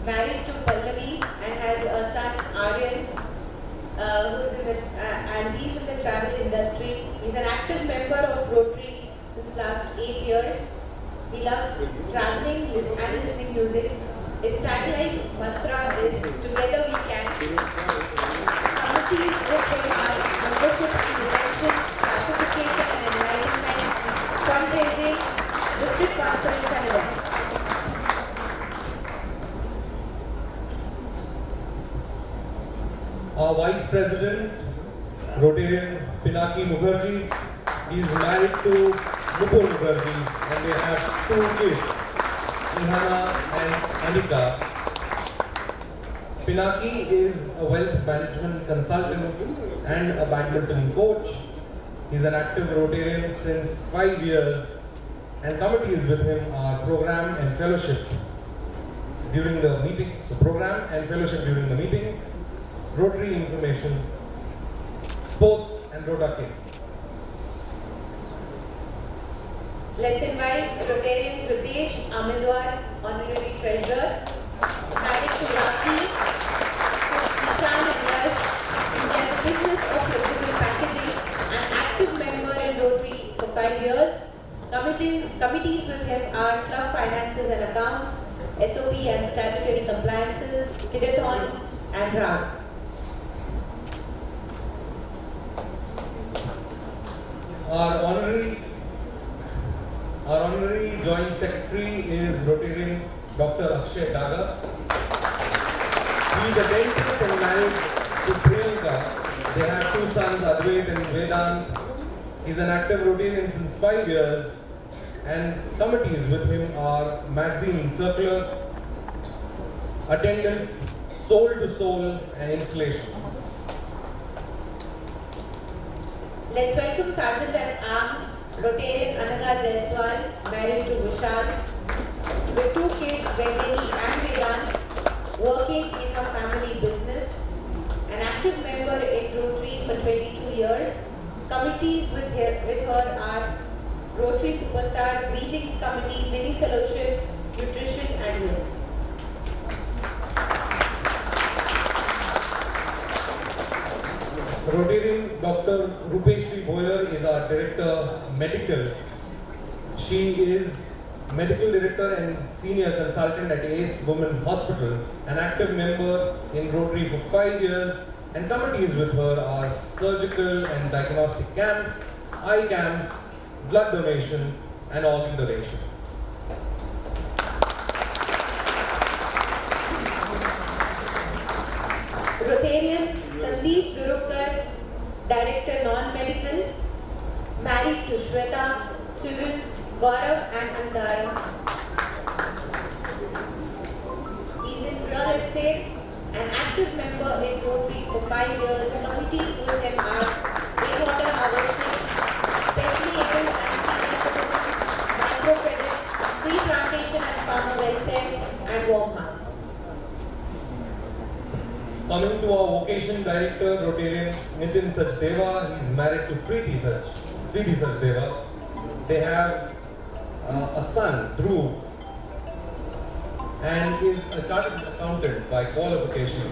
married to Pallavi and has a son Aryan, he's in the travel industry. He's an active member of Rotary since last 8 years. He loves traveling and listening music. His tagline mantra is "Together we can." Committees with him are membership and prevention, classification and enlightenment, fundraising, district conference and events. Our Vice President, Rotarian Pinaki Mukherjee, is married to Nupur Mukherjee and they have 2 kids, Ihana and Anika. Pinaki is a wealth management consultant and a badminton coach. He's an active Rotarian since 5 years, and committees with him are program and fellowship during the meetings, Rotary information, sports and Rotary. Let's invite Rotarian Pradesh Amilwar, Honorary Treasurer, married to Raki, Ishan and Yash. He has a business of flexible packaging and active member in Rotary for 5 years. Committees with him are club finances and accounts, SOP and statutory compliances, Kidathon and RAG. Our honorary joint secretary is Rotarian Dr. Akshay Daga. He is a dentist and married to Priyanka. They have 2 sons, Advait and Vedant. He is an active Rotarian since 5 years and committees with him are magazine circular, attendance, soul to soul, and installation. Let's welcome Sergeant at Arms, Rotarian Anaga Jaiswal, married to Vishal, with 2 kids, Vaidini and Vedant, working in her family business, an active member in Rotary for 22 years. Committees with her are Rotary Superstar, Greetings Committee, Mini Fellowships, Nutrition and Meals. Rotarian Dr. Rupeshri Boyer is our Director Medical. She is Medical Director and Senior Consultant at ACE Women Hospital, an active member in Rotary for 5 years, and committees with her are surgical and diagnostic camps, eye camps, blood donation, and organ donation. Rotarian Sandeep Gurukar, Director Non-Medical, married to Shweta, children Gaurav and Andara. He's in real estate, an active member in Rotary for 5 years. Committees with him are rainwater harvesting, specially able and senior citizens, microcredit, tree plantation and farmer welfare, and warm hearts. Coming to our Vocation Director, Rotarian Nitin Sachdeva, he is married to Preeti Sachdeva. They have a son, Dhruv, and is a chartered accountant by qualification.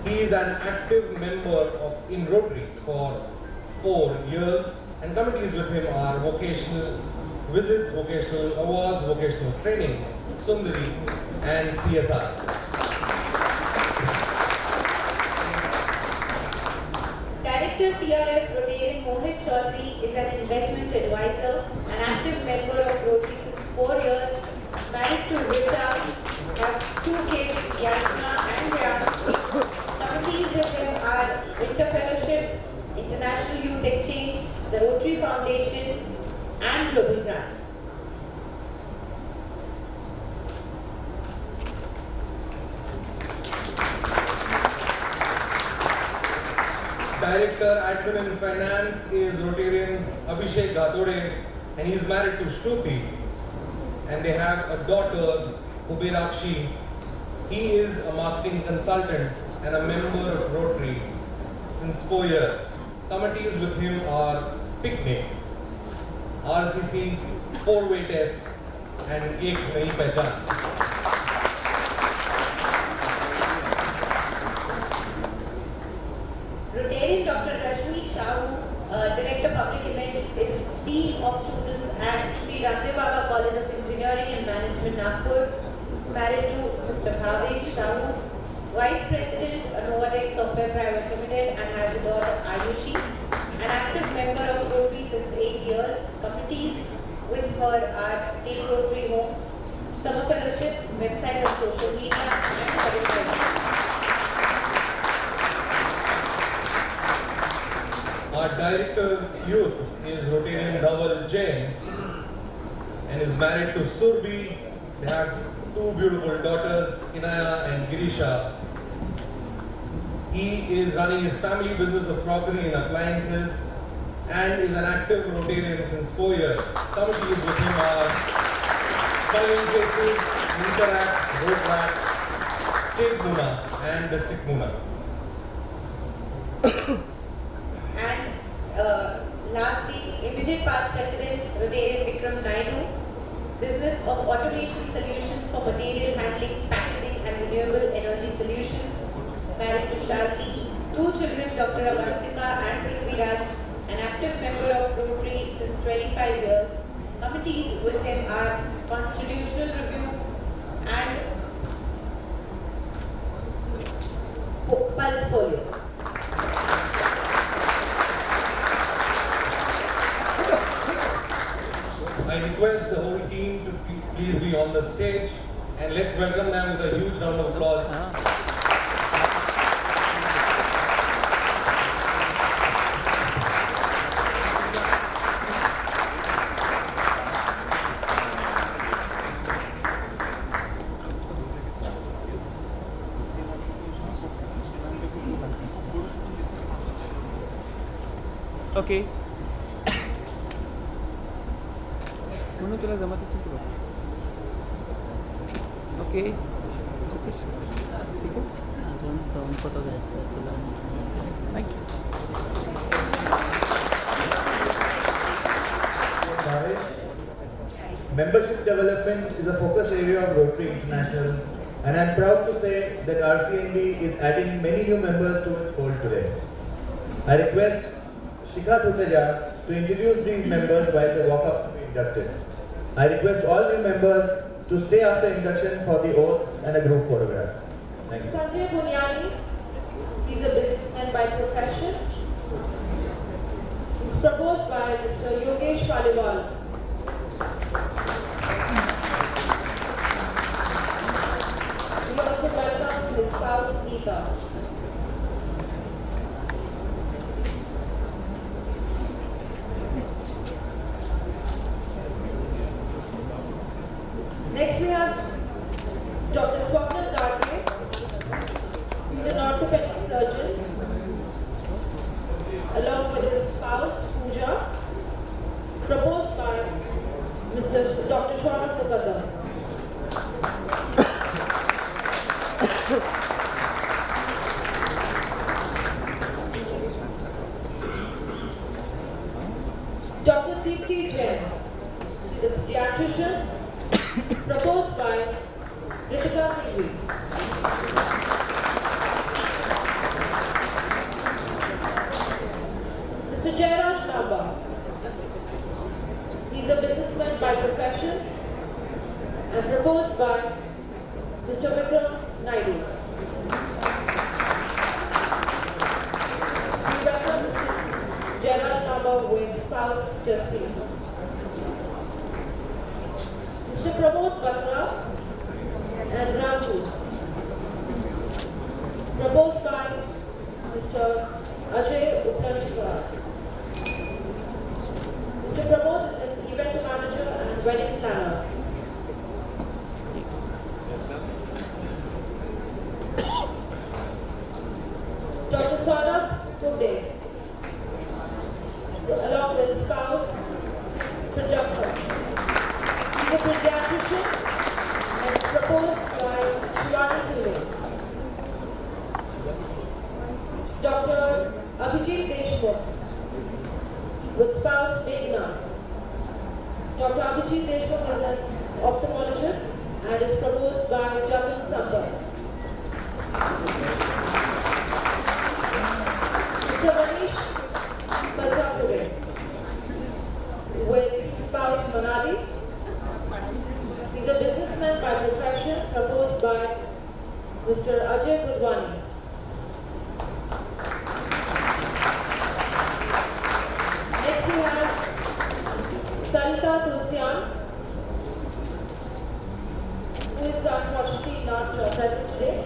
He is an active member in Rotary for 4 years, and committees with him are vocational visits, vocational awards, vocational trainings, Sundari, and CSR. Director TRF Rotarian Mohit Chaudhary is an investment advisor, an active member of Rotary since 4 years, married to Rita, have 2 kids, Yashna and Ram. Committees with him are Winter Fellowship, International Youth Exchange, the Rotary Foundation, and Global Grant. Director Admin and Finance is Rotarian Abhishek Gatode, and he is married to Shruti, and they have a daughter, Uberakshi. He is a marketing consultant and a member of Rotary since 4 years. Committees with him are Picnic, RCC, 4-way test, and Ek Nahi Pehchan. Rotarian Dr. Rashmi Shahu, Director Public Image, is Dean of Students at Sri Ramdev Baba College of Engineering and Management, Nagpur, married to Mr. Bhavesh Shahu, Vice President, Novatek Software Private Limited, and has a daughter Ayushi, an active member of Rotary since 8 years. Committees with her are Take Rotary Home, Summer Fellowship, website and social media, and curriculum. Our Director Youth is Rotarian Dhaval Jain and is married to Surbi. They have 2 beautiful daughters, Inaya and Girisha. He is running his family business of crockery and appliances and is an active Rotarian since 4 years. Committees with him are Smiling Faces, Interact, Roadtrack, State Muna and District Muna. Lastly, immediate past President Rotarian Vikram Naidu, Business of Automation Solutions for Material Handling, Packaging and Renewable Energy Solutions, married to Shalti, 2 children, Dr. Avantika and Prithviraj, an active member of Rotary since 25 years. Committees with him are Constitutional Review and Pulse Folio. I request the whole team to please be on the stage and let's welcome them with a huge round of applause. Okay. म्हणून तुला जमत असेल तुला. Okay. ठीक आहे. अजून 2 photo घ्यायचे तुला. Thank you. Membership development is a focus area of Rotary International, and I am proud to say that Rcnv is adding many new members to its fold today. I request Shikha Thuteja to introduce these members while they walk up to be inducted. I request all new members to stay after induction for the oath and a group photograph. Thank you. Sanjay Bunyani, he's a businessman by profession. It's proposed by Mr. Yogesh Paliwal. We also welcome his spouse Neeta. Next we have Dr. Swapna Gadre, who is an orthopedic surgeon, along with his spouse Pooja, proposed by Mr. Dr. Shaurabh Mukadam. Dr. Deepti Jain, is a pediatrician, proposed by Rcnv. Mr. Jairaj Naba, he is a businessman by profession and proposed by Mr. Vikram Naidu. We welcome Mr. Jairaj Naba with spouse Jaspreet. Mr. Pramod Batra and Raju, proposed by Mr. Ajay Uplanishwar. Mr. Pramod is an event manager and wedding planner. Dr. Saurabh Kubde, along with spouse Prajakta. He's a pediatrician and is proposed by Shivani Sule. Dr. Abhijit Deshmukh with spouse Meghna. Dr. Abhijit Deshmukh is an ophthalmologist and is proposed by Jatin Sambar. Mr. Manish Kalsakure with spouse Manali. He's a businessman by profession, proposed by Mr. Ajay Budwani. Next we have Sarita Tulsian, who is unfortunately not present today.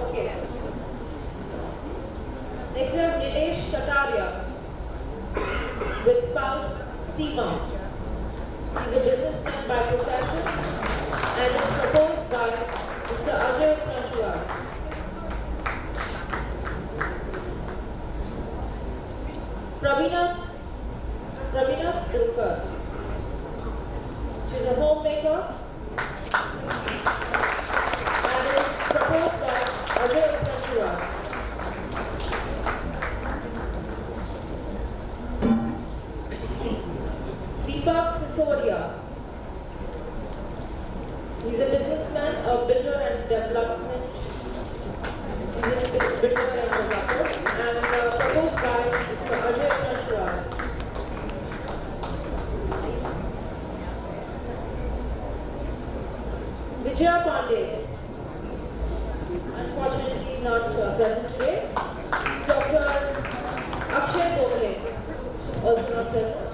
Okay. Next we have Nilesh Kataria with spouse Seema. He's a businessman by profession and is proposed by Mr. Ajay Pranchwar. Pravina Dulkar. She's a homemaker and is proposed by Ajay Pranchwar. Deepak Sisodia. He's a businessman, a builder and development. He's a builder and developer and proposed by Mr. Ajay Pranchwar. Vijaya Pandey. Unfortunately not present today. Dr. Akshay Bole, also not present.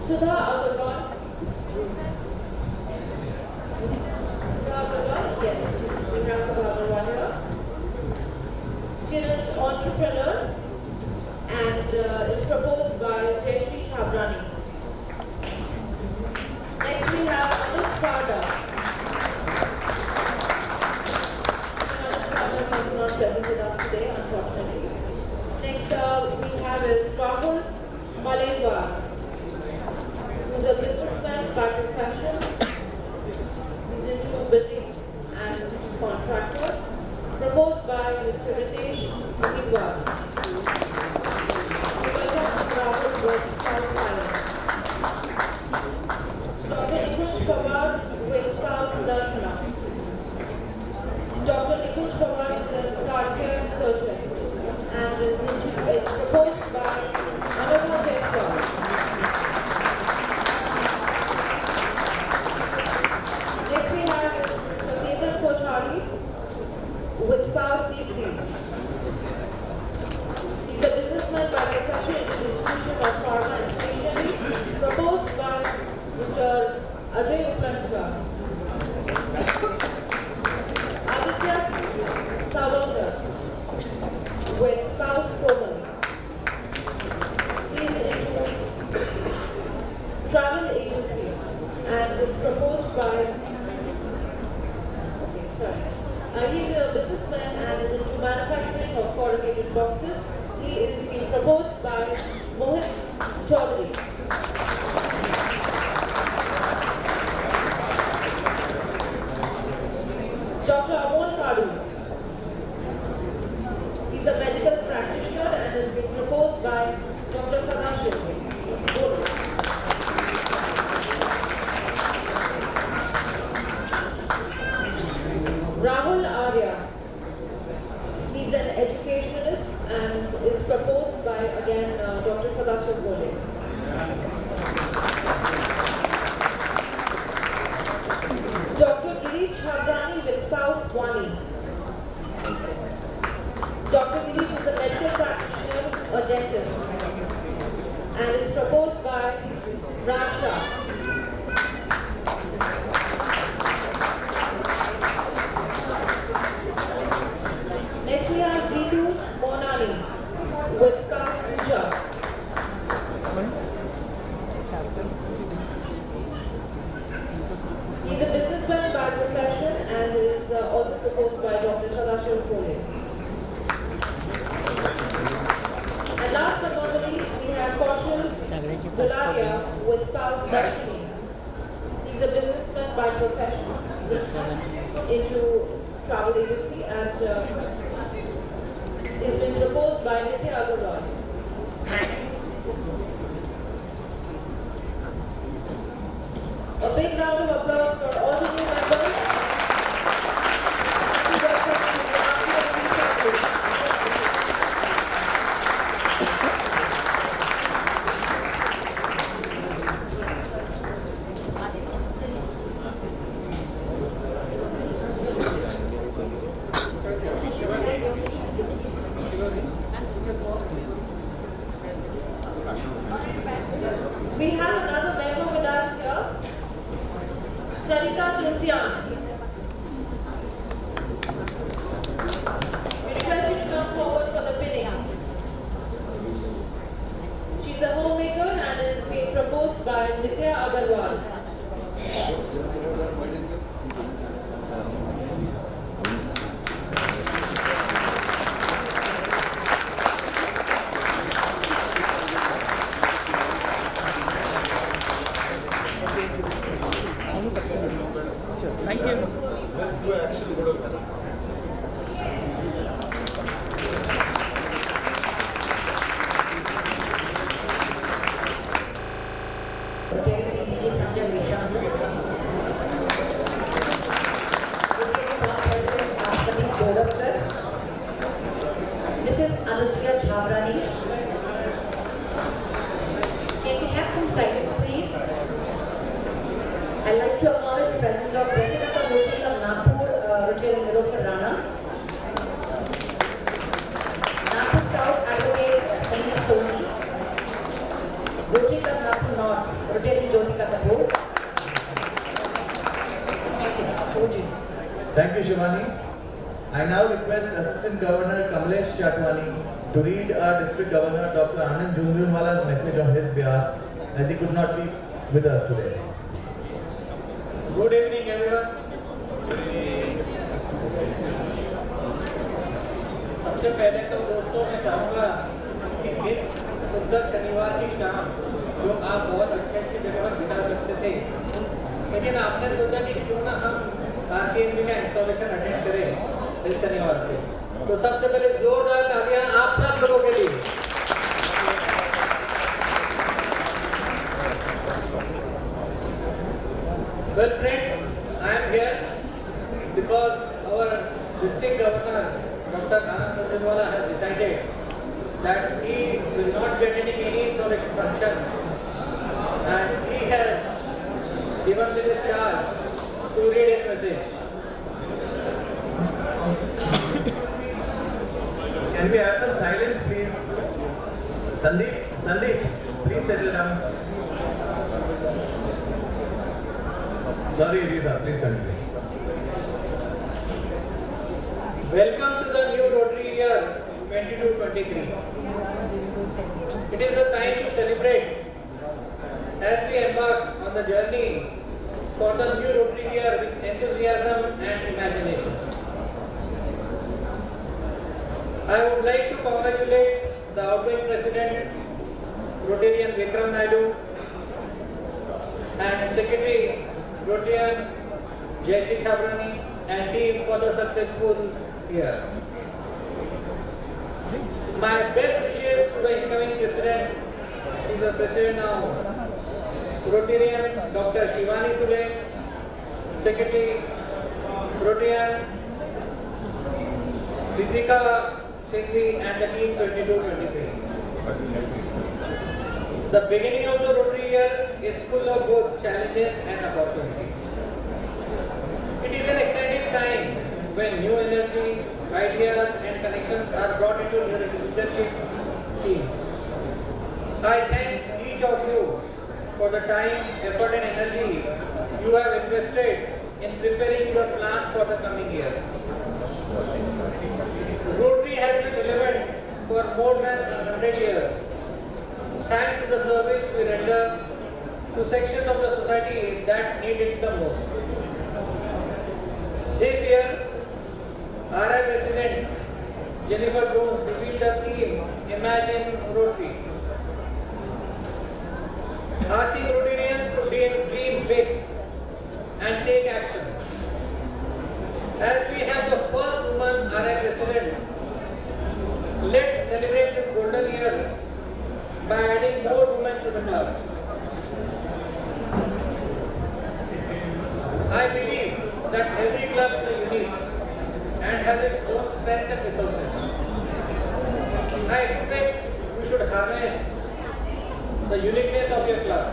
Sudha Agarwal. Sudha Agarwal, yes, we have Sudha Agarwal here. She is an entrepreneur and is proposed by Jayashree Chabrani. Next we have Anuj Sarda. Anuj Sarda is not present Mohit Chaudhary. Dr. Amol Kadu. He's a medical practitioner and has been proposed by Dr. Sadashiv. Rahul Arya. He's an educationalist and is proposed by, again, Dr. Sadashiv Bole. Dr. Girish Chavdani with spouse Swani. Dr. Girish is a medical practitioner, a dentist, and is proposed by Raj Shah. Next we have Jitu Monani with spouse Pooja. He's a businessman by profession and is also proposed by Dr. Sadashiv Bole. And last but not the least, we have Kaushal Gularia with spouse Darshini. He's a businessman by profession into travel agency and is being proposed by Nitya Agarwal. A big round of applause for all the new members. Welcome to the Rcnv Installation. We have another member with us here, Sarita Tulsian. We request you to come forward for the pinning. She's a homemaker and is being proposed by Nitya Agarwal. Thank you. Let's do action photo. Mrs. Anusuya Chavrani. Can we have some silence, please? I'd like to acknowledge the presence of President of Rotary of Nagpur, Rotary Nilofer Rana. Nagpur South Advocate Sandeep Soni. Rotary Club Nagpur North, Rotary Jyotika Kapoor. Thank you. Over to you. Thank you, Shivani. I now request Assistant Governor Kamlesh Chatwani to read our District Governor Dr. Anand Jhunjhunwala's message on his behalf, as he could not be with us today. Good evening, everyone. सबसे पहले तो दोस्तों मैं चाहूँगा कि इस सुंदर शनिवार की शाम जो आप बहुत अच्छे जगह पर बिता सकते थे, लेकिन आपने सोचा कि क्यों ना हम RCnv का इंस्टॉलेशन अटेंड करें इस शनिवार पे। तो सबसे पहले जोरदार तालियां आप सब लोगों के लिए। Well, friends, I am here because our district governor, Dr. Anand Jhunjhunwala, has decided that he will not be attending any installation function, and he has given me this charge to read his message. Can we have some silence, please? Sandeep, please settle down. Sorry, Risa, please continue. Welcome to the new Rotary year 22-23. It is the time to celebrate as we embark on the journey for the new Rotary year with enthusiasm and imagination. I would like to congratulate the outgoing President Rotarian Vikram Naidu, and Secretary Rotarian Jayashree Chabrani and team for the successful year. My best wishes to the incoming president, to the president now, Rotarian Dr. Shivani Sule, Secretary Rotarian Ritika Singhi and the team 22-23. The beginning of the Rotary year is full of both challenges and opportunities. It is an exciting time when new energy, ideas and connections are brought into leadership teams. I thank each of you for the time, effort and energy you have invested in preparing your plans for the coming year. Rotary has been relevant for more than 100 years. Thanks to the service we render to sections of the society that need it the most. This year, RI President Jennifer Jones revealed the theme Imagine Rotary, asking Rotarians to dream big and take action. As we have the first woman RI President, let's celebrate this golden year by adding more women to the club. I believe that every club is unique and has its own strength and resources. I expect you should harness the uniqueness of your club.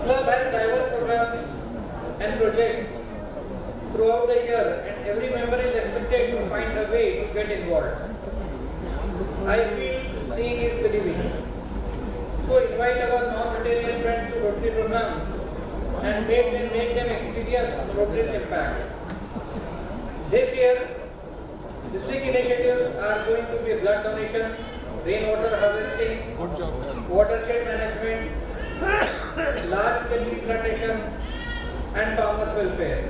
Club has diverse programs and projects throughout the year and every member is expected to find a way to get involved. I feel seeing is believing. So invite our non-Rotarian friends to Rotary programs and make them experience Rotary's impact. This year, district initiatives are going to be blood donation, rainwater harvesting, watershed management, large-scale tree plantation, and farmers' welfare.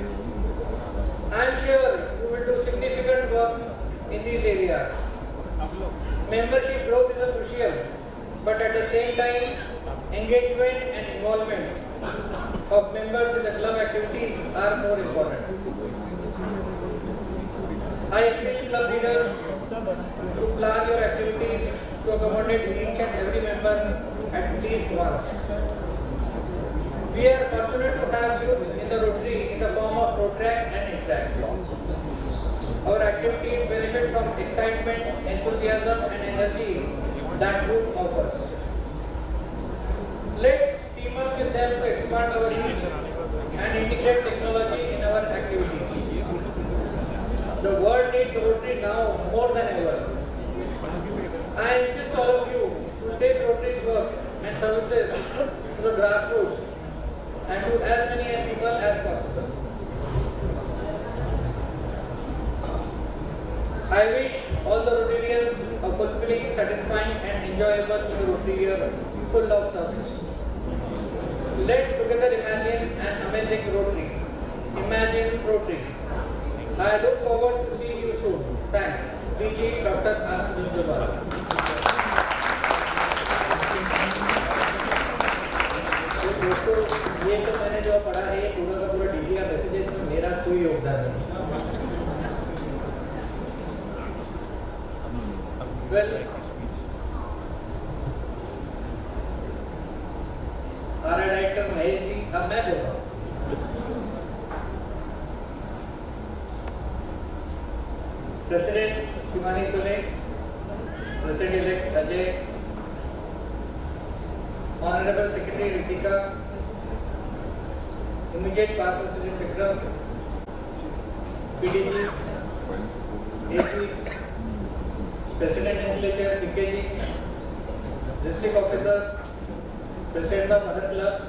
I am sure you will do significant work in these areas. Membership growth is crucial, but at the same time, engagement and involvement of members in the club activities are more important. I appeal club leaders to plan your activities to accommodate each and every member at least once. We are fortunate to have youth in the Rotary in the form of Protract and Interact. Our activities benefit from excitement, enthusiasm and energy that group offers. Let's team up with them to expand our reach and integrate technology in our activities. The world needs Rotary now more than ever. I insist all of you to take Rotary's work and services to the grassroots and to as many people as possible. I wish all the Rotarians a fulfilling, satisfying and enjoyable Rotary year full of service. Let's together imagine an amazing Rotary. Imagine Rotary. I look forward to seeing you soon. Thanks. DG Dr. Anand Jindal. दोस्तों ये तो मैंने जो पढ़ा है ये पूरा का पूरा डीजी का मैसेज है, इसमें मेरा कोई योगदान नहीं। Well, RI director Mahesh ji, अब मैं बोल रहा हूँ। President Shivani Sule, president elect Ajay, Honorable Secretary Ritika, immediate past President Vikram, PDGs, ACs, President and Legislature PKG, District Officers, President of other clubs,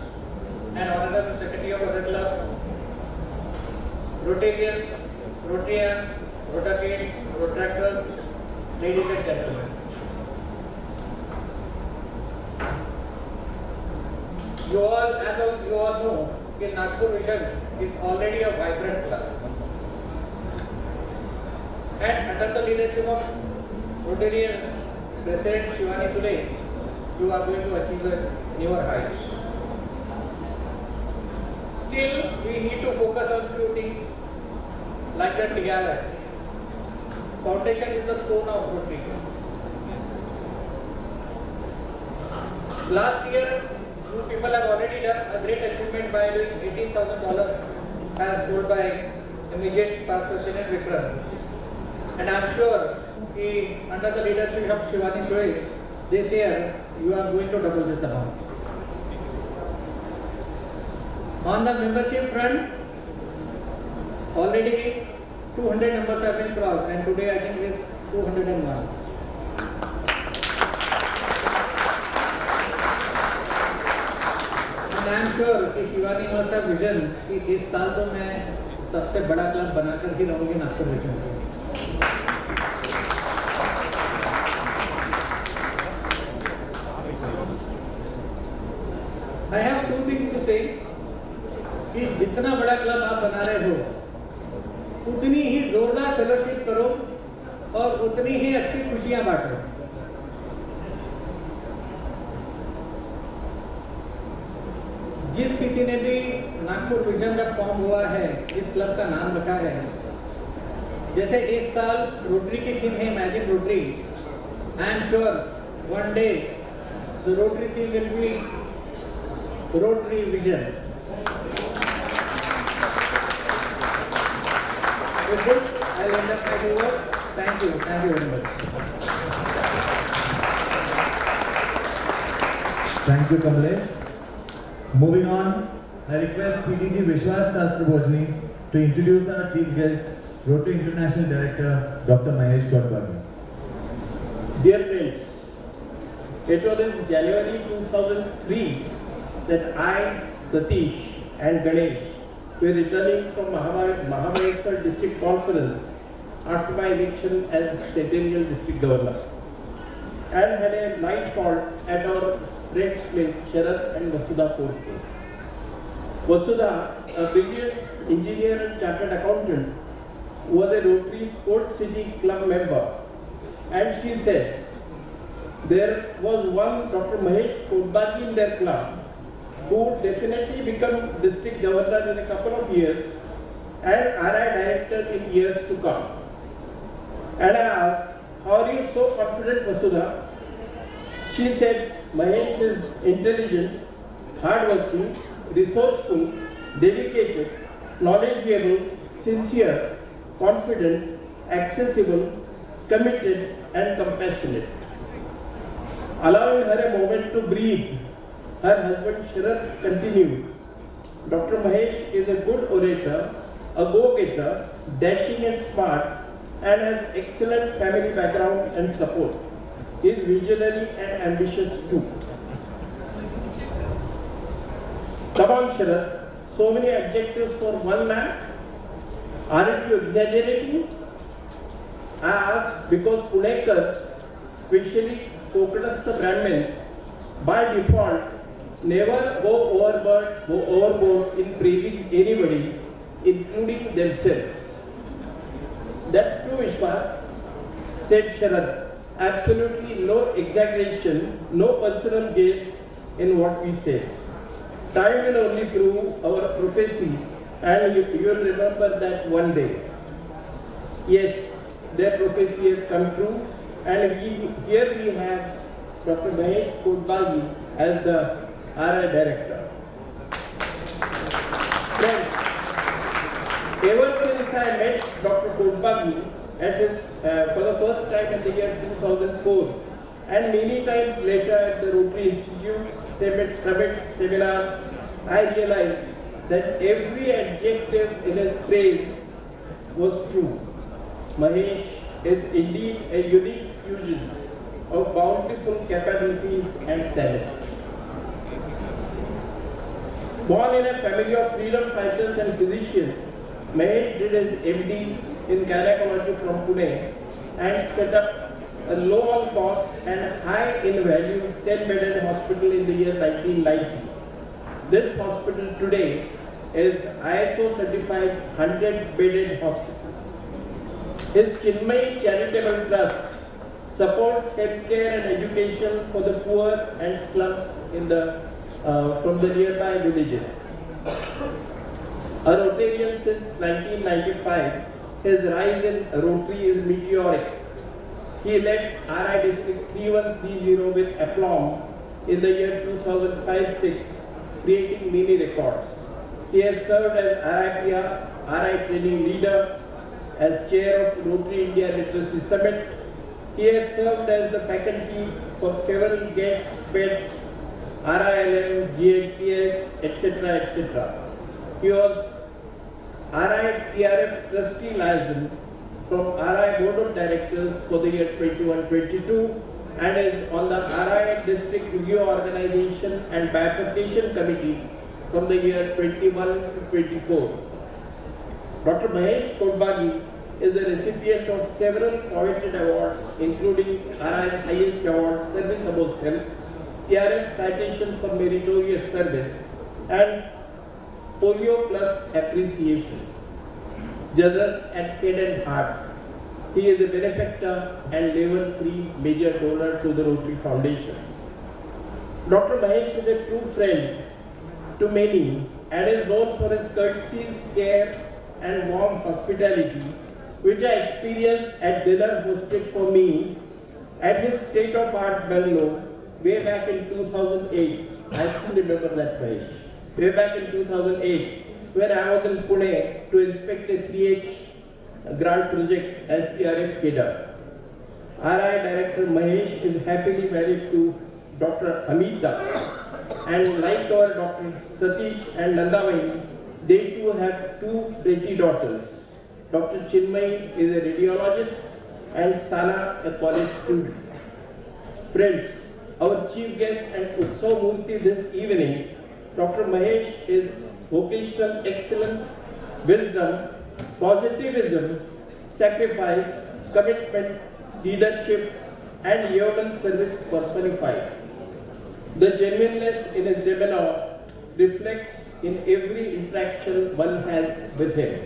and Honorable Secretary of other clubs, Rotarians, Rotarians, Rotakids, Rotractors, ladies and gentlemen. You all know that Nagpur Vision is already a vibrant club. And under the leadership of Rotarian President Shivani Sule, you are going to achieve the newer heights. Still, we need to focus on few things like the TRF. Foundation is the stone of Rotary. Last year, you people have already done a great achievement by doing $18,000 as told by immediate past President Vikram. And I am sure under the leadership of Shivani Shoaib, this year you are going to double this amount. On the membership front, already 200 numbers have been crossed, and today I think it is 201. And I am sure कि Shivani must have vision कि इस साल तो मैं सबसे बड़ा club बनाकर ही रहूँगी नागपुर रीजन से. I have two things to say कि जितना बड़ा क्लब आप बना रहे हो उतनी ही जोरदार फेलोशिप करो और उतनी ही अच्छी खुशियां बांटो. जिस किसी ने भी नागपुर विजन जब फॉर्म हुआ है इस क्लब का नाम रखा है, जैसे इस साल रोटरी की थीम है imagine rotary. I am sure one day the rotary theme will be rotary vision. With this, I'll end up my viewers. Thank you very much. Thank you, Kamlesh. Moving on, I request PDG Vishwas Sastrabojani to introduce our chief guest, Rotary International Director, Dr. Mahesh Kodbani. Dear friends, it was in January 2003 that I, Satish and Ganesh were returning from Mahabaleshwar District Conference after my election as Secretarial District Governor and had a night halt at our friends' place, Sharad and Vasudha Portco. Vasudha, a brilliant engineer and chartered accountant, was a Rotary Sports City Club member, and she said there was one Dr. Mahesh Kodbani in their club who would definitely become district governor in a couple of years and RI director in years to come. And I asked, how are you so confident, Vasudha? She said, Mahesh is intelligent, hardworking, resourceful, dedicated, knowledgeable, sincere, confident, accessible, committed and compassionate. Allowing her a moment to breathe, her husband Sharad continued, Dr. Mahesh is a good orator, a go-getter, dashing and smart, and has excellent family background and support. He is visionary and ambitious too. Come on, Sharad, so many adjectives for one man. Aren't you exaggerating? I asked because Punekars, especially Kokanastha Brahmins, by default, never go overboard in praising anybody, including themselves. That's true, Vishwas, said Sharad. Absolutely no exaggeration, no personal gains in what we say. Time will only prove our prophecy, and you will remember that one day. Yes, their prophecy has come true, and here we have Dr. Mahesh Kodbani as the RI Director. Friends, ever since I met Dr. Kodbani at his, for the first time in the year 2004 and many times later at the Rotary Institute, summits, seminars, I realized that every adjective in his praise was true. Mahesh is indeed a unique fusion of bountiful capabilities and talent. Born in a family of freedom fighters and physicians, Mahesh did his MD in gynecology from Pune and set up a low on cost and high in value 10-bedded hospital in the year 1990. This hospital today is ISO certified 100-bedded hospital. His Chinmay Charitable Trust supports healthcare and education for the poor and slums from the nearby villages. A Rotarian since 1995, his rise in Rotary is meteoric. He led RI District 3130 with aplomb in the year 2005-06, creating many records. He has served as RIPR, RI Training Leader, as Chair of Rotary India Literacy Summit. He has served as the faculty for several GETS, PETS, RILM, GLPS, etc. etc. He was RI-TRF Trustee Liaison from RI Board of Directors for the year 21-22 and is on the RI District Review Organization and Bifurcation Committee from the year 21-24. Dr. Mahesh Kodbagi is the recipient of several coveted awards, including RI's highest award, Service Above Self, TRF Citation for Meritorious Service, and Polio Plus Appreciation. Generous at head and heart, he is a benefactor and level 3 major donor to the Rotary Foundation. Dr. Mahesh is a true friend to many and is known for his courtesies, care, and warm hospitality, which I experienced at dinner hosted for me at his state-of-art bungalow way back in 2008. I still remember that place. Way back in 2008, when I was in Pune to inspect a 3H grant project as TRF Keda. RI Director Mahesh is happily married to Dr. Amita, and like our Dr. Satish and Nandavani, they too have two pretty daughters. Dr. Chinmay is a radiologist and Sana a college student. Friends, our chief guest and Utsav Murti this evening, Dr. Mahesh is vocational excellence, wisdom, positivism, sacrifice, commitment, leadership, and yeoman service personified. The genuineness in his demeanor reflects in every interaction one has with him.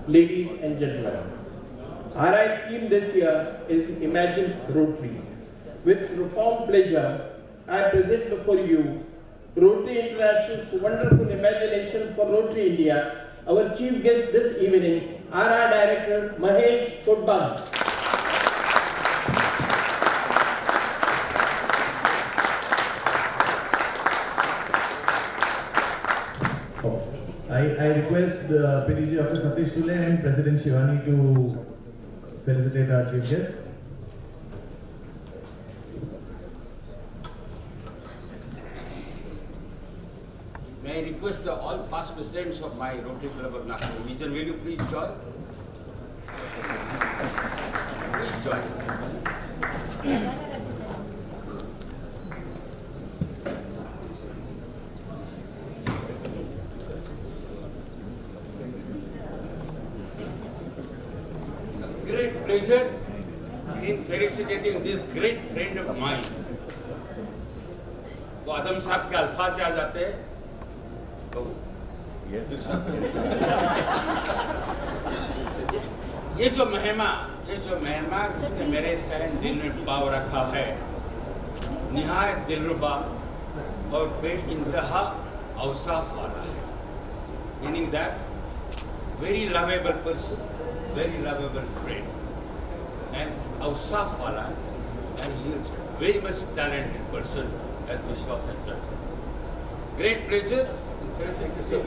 Ladies and gentlemen, RI theme this year is Imagine Rotary. With profound pleasure, I present before you Rotary International's wonderful imagination for Rotary India. Our chief guest this evening, RI Director Mahesh Kodbagi. I request PDG Dr. Satish Sule and President Shivani to felicitate our chief guest. May I request all past presidents of my Rotary Club of Nagpur region, will you please join? Please join. Great pleasure in felicitating this great friend of mine. वो आदम साहब के अल्फाज आ जाते हैं। ये जो महिमा जिसने मेरे सहन दिल में पाव रखा है, निहायत दिलरुबा और बेइंतहा औसाफ वाला है। Meaning that very lovable person, very lovable friend, and Ausaf वाला, and he is very much talented person as Vishwas and Judge. Great pleasure. To see you.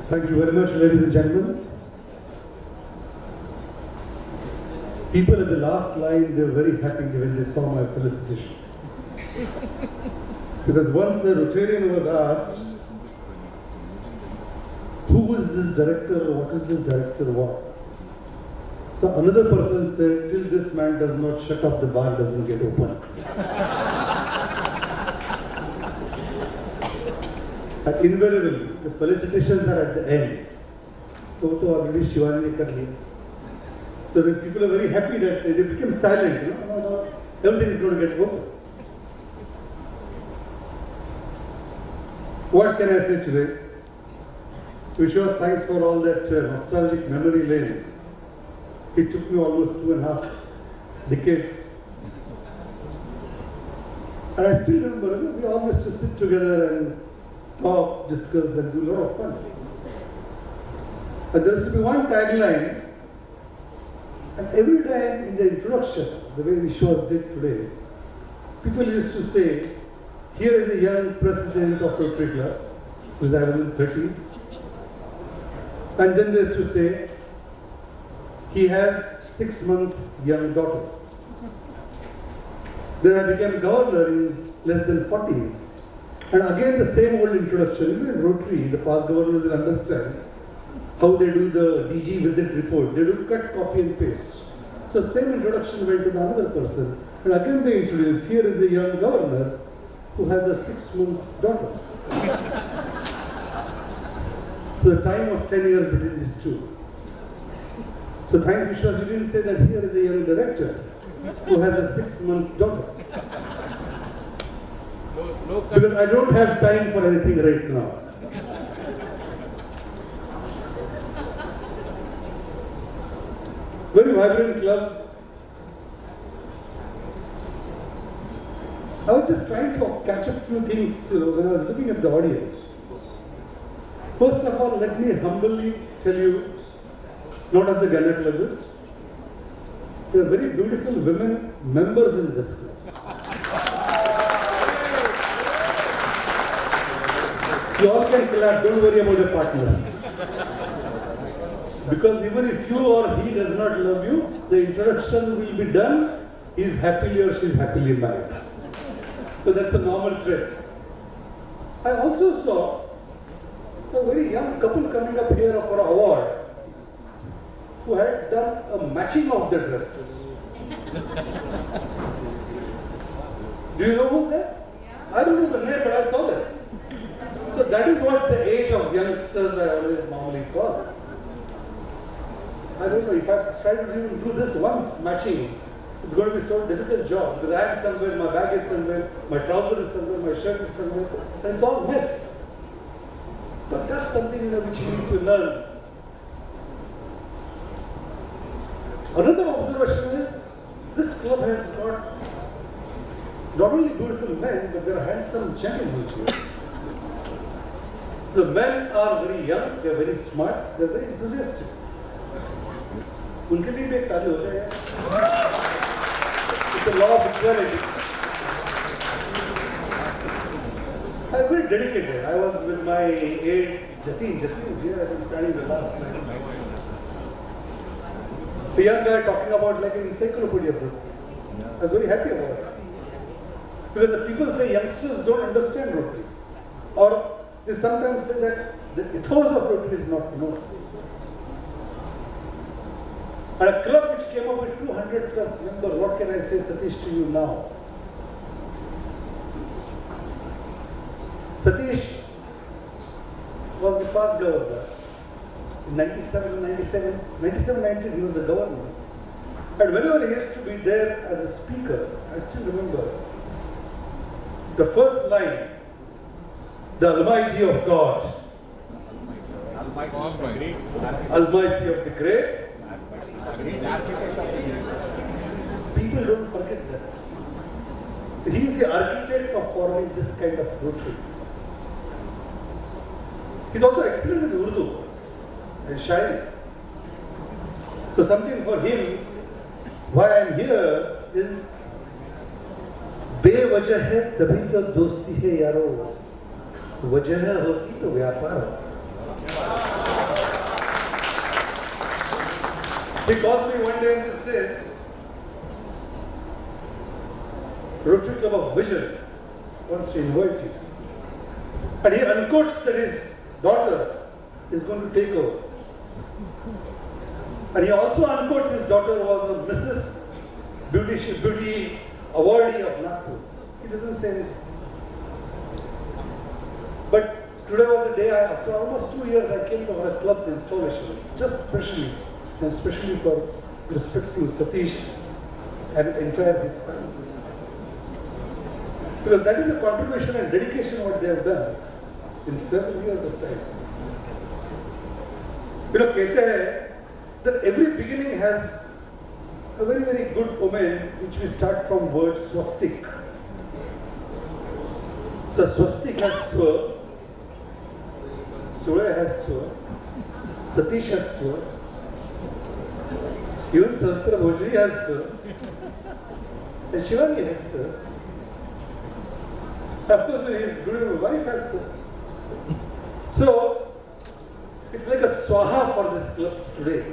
Thank you very much, ladies and gentlemen. People at the last line, they were very happy when they saw my felicitation. Because once the Rotarian was asked is this director, what is this director, what? So another person said, till this man does not shut up, the bar doesn't get open. And invariably, the felicitations are at the end. So already Shivani ne kar liya. So the people are very happy that they became silent, you know, no, everything is going to get open. What can I say today? Wish us thanks for all that nostalgic memory lane. It took me almost 2.5 decades. And I still remember, we all used to sit together and talk, discuss, and do a lot of fun. And there used to be one tagline, and every time in the introduction, the way Vishwas did today, people used to say, here is a young president of Rotary Club, who is in his 30s. And then they used to say, he has 6 months young daughter. Then I became governor in less than 40s. And again the same old introduction. Even in Rotary, the past governors will understand how they do the DG visit report. They do cut, copy and paste. So same introduction went to the another person. And again they introduced, here is a young governor who has a 6 months daughter. So the time was 10 years between these two. So thanks Vishwas, you didn't say that here is a young director who has a 6 months daughter. Because I don't have time for anything right now. Very vibrant club. I was just trying to catch up a few things when I was looking at the audience. First of all, let me humbly tell you, not as a gynecologist, there are very beautiful women members in this club. You all can clap, don't worry about the partners. Because even if you or he does not love you, the introduction will be done, he is happily or she is happily married. So that's a normal trait. I also saw a very young couple coming up here for an award who had done a matching of the dress. Do you know who's that? I don't know the name, but I saw that. So that is what the age of youngsters I always normally call. I don't know, if I try to even do this once, matching, it's going to be so difficult job because I am somewhere, my bag is somewhere, my trouser is somewhere, my shirt is somewhere, and it's all mess. But that's something which you need to learn. Another observation is, this club has got not only beautiful men, but there are handsome gentlemen here. So the men are very young, they are very smart, they are very enthusiastic. उनके लिए भी एक ताली हो जाए यार. It's a law of equality. I'm very dedicated. I was with my aide Jatin. Jatin is here. I think standing the last line. The young guy talking about like an encyclopedia book. I was very happy about it. Because the people say youngsters don't understand Rotary. Or they sometimes say that the ethos of Rotary is not known. And a club which came up with 200 plus members, what can I say, Satish, to you now? Satish was the past governor. In 97, he was the governor. And whenever he used to be there as a speaker, I still remember the first line, the Almighty of God, Almighty of the Great. People don't forget that. So he is the architect of forming this kind of Rotary. He's also excellent in Urdu and Shairi. So something for him, why I am here is बेवजह है तभी तो दोस्ती है यारो, वजह होती तो व्यापार. He calls me one day and just says, Rotary Club of Vision wants to invite you. And he unquotes that his daughter is going to take over. And he also unquotes his daughter was a Mrs. Beauty awardee of Nagpur. He doesn't say anything. But today was the day after almost 2 years I came to our club's installation, just specially, and especially for respect to Satish and entire his family. Because that is a contribution and dedication what they have done in several years of time. You know, कहते हैं that every beginning has a very, very good omen which we start from word swastik. So swastik has swa, Surya has swa, Satish has swa, even Sahastra Bhojri has swa, and Shivani has swa. Of course, his beautiful wife has swa. So, it's like a swaha for these clubs today.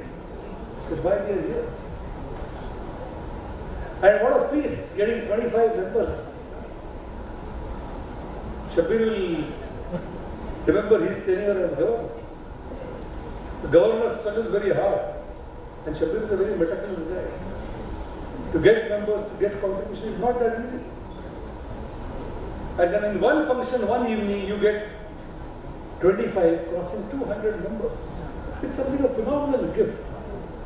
That's why we are here. And what a feast, getting 25 members. Shabir will remember his tenure as governor. The governor struggles very hard. And Shabir is a very meticulous guy. To get members, to get contribution is not that easy. And then in one function, one evening, you get 25 crossing 200 members. It's something a phenomenal gift.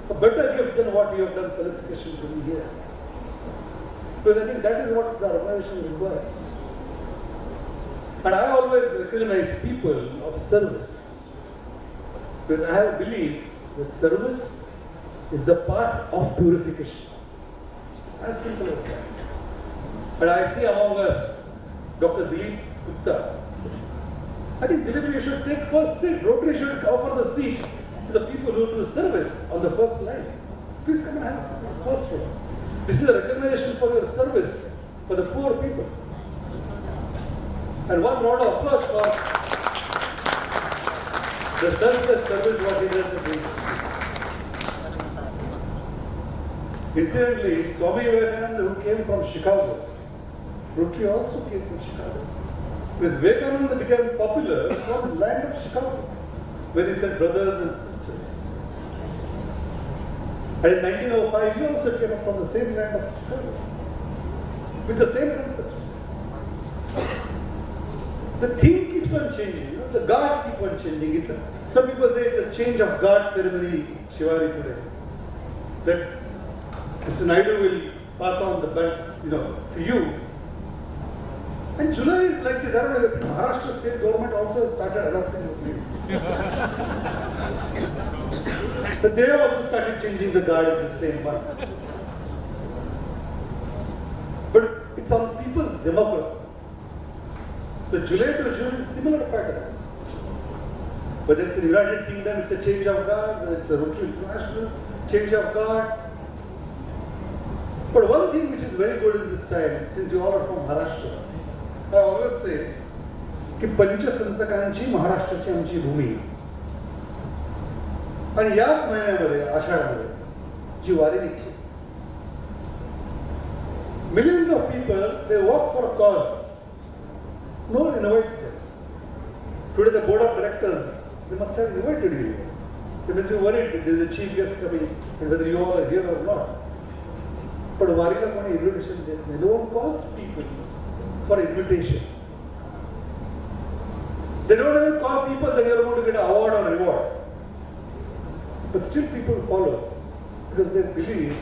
A better gift than what you have done. Felicitation to be here. Because I think that is what the organization requires. And I always recognize people of service. Because I have belief that service is the path of purification. It's as simple as that. But I see among us Dr. Dilip Gupta. I think Dilip, you should take first seat. Rotary should offer the seat to the people who do service on the first line. Please come and have a seat, first row. This is a recognition for your service for the poor people. And one round of applause for the selfless service what he does against. Incidentally, Swami Vivekananda, who came from Chicago, Rotary also came from Chicago. Because Vivekananda became popular from the land of Chicago, where he said brothers and sisters. And in 1905, he also came up from the same land of Chicago, with the same concepts. The theme keeps on changing, you know, the guards keep on changing. Some people say it's a change of guard ceremony, Shivari today. That Mr. Naidu will pass on the belt, to you. And July is like this. I don't know if Maharashtra state government also has started adopting the same. But they have also started changing the guard in the same month. But it's on people's democracy. So July to June is similar pattern. Whether it's in the United Kingdom, it's a change of guard. Whether it's a Rotary International, change of guard. But one thing which is very good in this time, since you all are from Maharashtra, I always say की पंचसंतकांची महाराष्ट्राची आमची भूमी आणि याच महिन्यामध्ये आषाढमध्ये जी वारी निघते. Millions of people, they work for a cause. No one invites them. Today the board of directors, they must have invited you. They must be worried that there is a chief guest coming and whether you all are here or not. But वारीला कोणी invitation देत नाही. No one calls people for invitation. They don't even call people that you are going to get an award or reward. But still people follow because they believe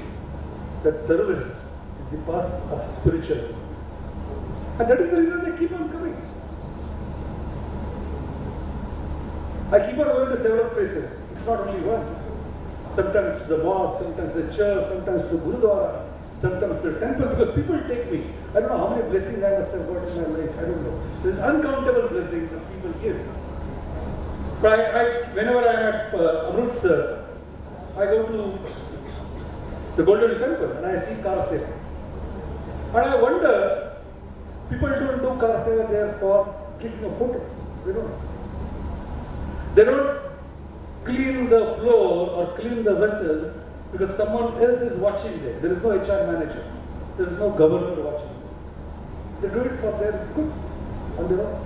that service is the path of spiritualism. And that is the reason they keep on coming. I keep on going to several places. It's not only one. Sometimes to the mosque, sometimes to the church, sometimes to the Gurudwara, sometimes to the temple, because people take me. I don't know how many blessings I must have got in my life. I don't know. There's uncountable blessings that people give. But whenever I am at Amritsar, I go to the Golden Temple and I see car seva. And I wonder, people don't do car seva there for clicking a photo. They don't. They don't clean the floor or clean the vessels because someone else is watching them. There is no HR manager. There is no governor watching them. They do it for their good on their own.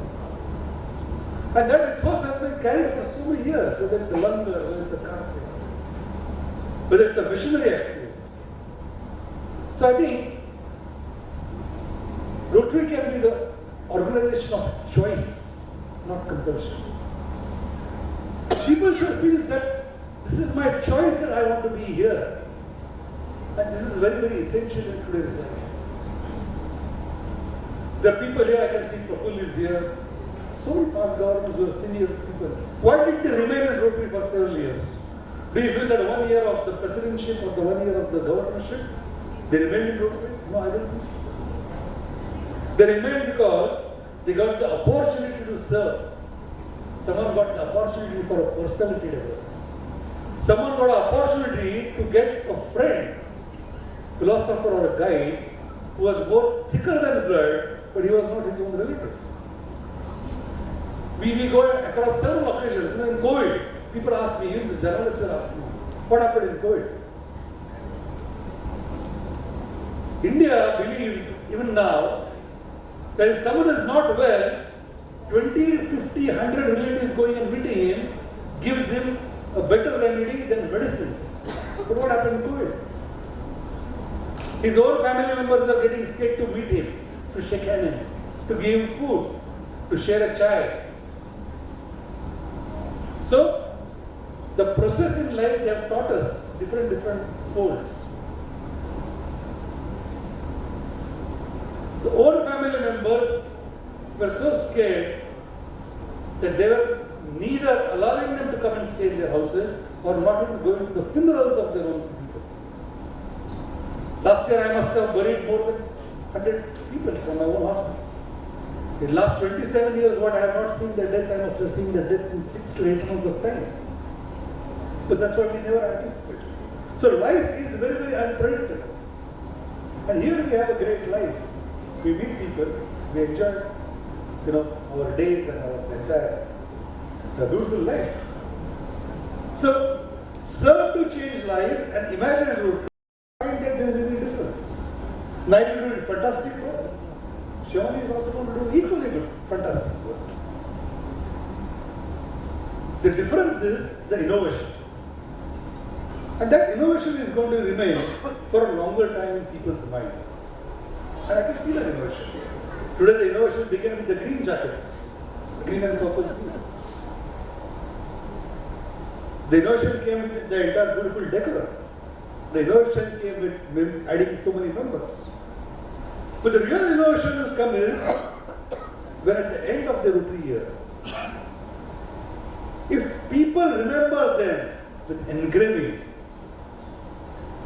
And that ethos has been carried for so many years, whether it's a langar, whether it's a karse, whether it's a missionary activity. So I think Rotary can be the organization of choice, not compulsion. People should feel that this is my choice that I want to be here. And this is very, very essential in today's life. There are people here, I can see Praful is here. So many past governments were senior people. Why did they remain in Rotary for several years? Do you feel that 1 year of the presidentship or the 1 year of the governorship, they remained in Rotary? No, I don't think so. They remained because they got the opportunity to serve. Someone got the opportunity for a personality development. Someone got an opportunity to get a friend, philosopher or a guide who was more thicker than blood, but he was not his own relative. We go across several occasions. In COVID, people ask me, even the journalists were asking me, what happened in COVID? India believes, even now, that if someone is not well, 20, 50, 100 relatives going and meeting him gives him a better remedy than medicines. But what happened in COVID? His own family members are getting scared to meet him, to shake hands, to give him food, to share a chai. So, the process in life, they have taught us different folds. The old family members were so scared that they were neither allowing them to come and stay in their houses or not even going to the funerals of their own people. Last year I must have buried more than 100 people from my own hospital. In the last 27 years, what I have not seen the deaths, I must have seen the deaths in 6 to 8 months of time. But that's what we never anticipated. So life is very, very unpredictable. And here we have a great life. We meet people, we enjoy, our days and our entire beautiful life. So serve to change lives and imagine a route. Find that there is any difference. Naidu did fantastic work. Shivani is also going to do equally good, fantastic work. The difference is the innovation. And that innovation is going to remain for a longer time in people's mind. And I can see that innovation. Today the innovation began with the green jackets, green and purple theme. The innovation came with the entire beautiful decor. The innovation came with adding so many members. But the real innovation will come is when at the end of the Rotary year, if people remember them with engraving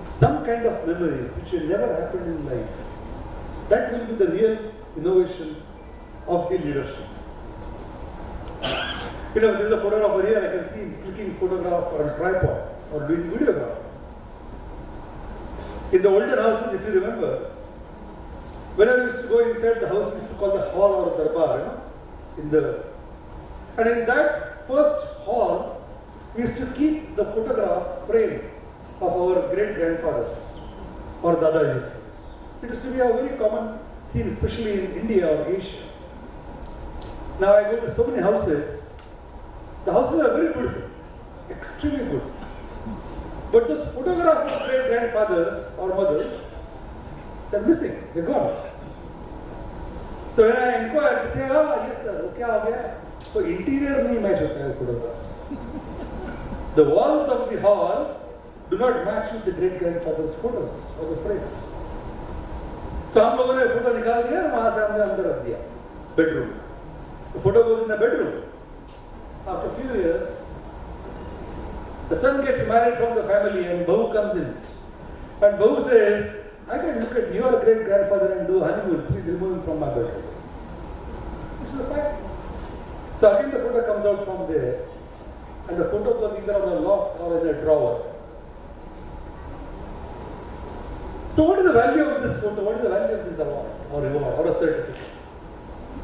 some kind of memories which will never happen in life, that will be the real innovation of the leadership. There is a photographer here, I can see him clicking photograph on a tripod or doing videography. In the olden houses, if you remember, whenever we used to go inside the house, we used to call the hall or darbar, and in that first hall, we used to keep the photograph frame of our great-grandfathers or dadajis. It used to be a very common scene, especially in India or Asia. Now I go to so many houses. The houses are very beautiful, extremely good. But those photographs of great-grandfathers or mothers, they're missing, they're gone. So when I inquire, they say, yes sir, what happened? So interior nahi match hota hai photographs. The walls of the hall do not match with the great-grandfather's photos or the frames. So हम लोगों ने photo निकाल दिया, वहां से हमने अंदर रख दिया, bedroom. The photo goes in the bedroom. After a few years, the son gets married from the family and Bahu comes in. And Bahu says, I can look at your great-grandfather and do honeymoon, please remove him from my bedroom. Which is a fact. So again the photo comes out from there and the photo goes either on a loft or in a drawer. So what is the value of this photo? What is the value of this award or reward or a certificate?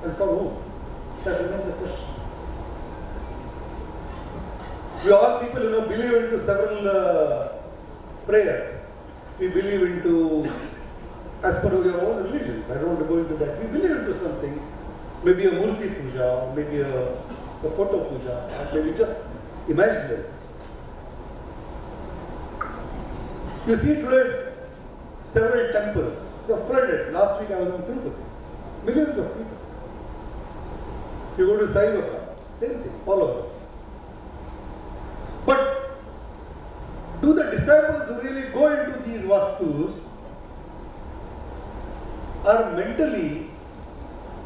And for whom? That remains a question. We all people, believe into several prayers. We believe into, as per your own religions. I don't want to go into that. We believe into something, maybe a murti puja, maybe a the photo puja, and maybe just imagine it. You see today's several temples, they are flooded. Last week I was in Tirupati. Millions of people. You go to Sai Baba, same thing, followers. But do the disciples who really go into these vastus are mentally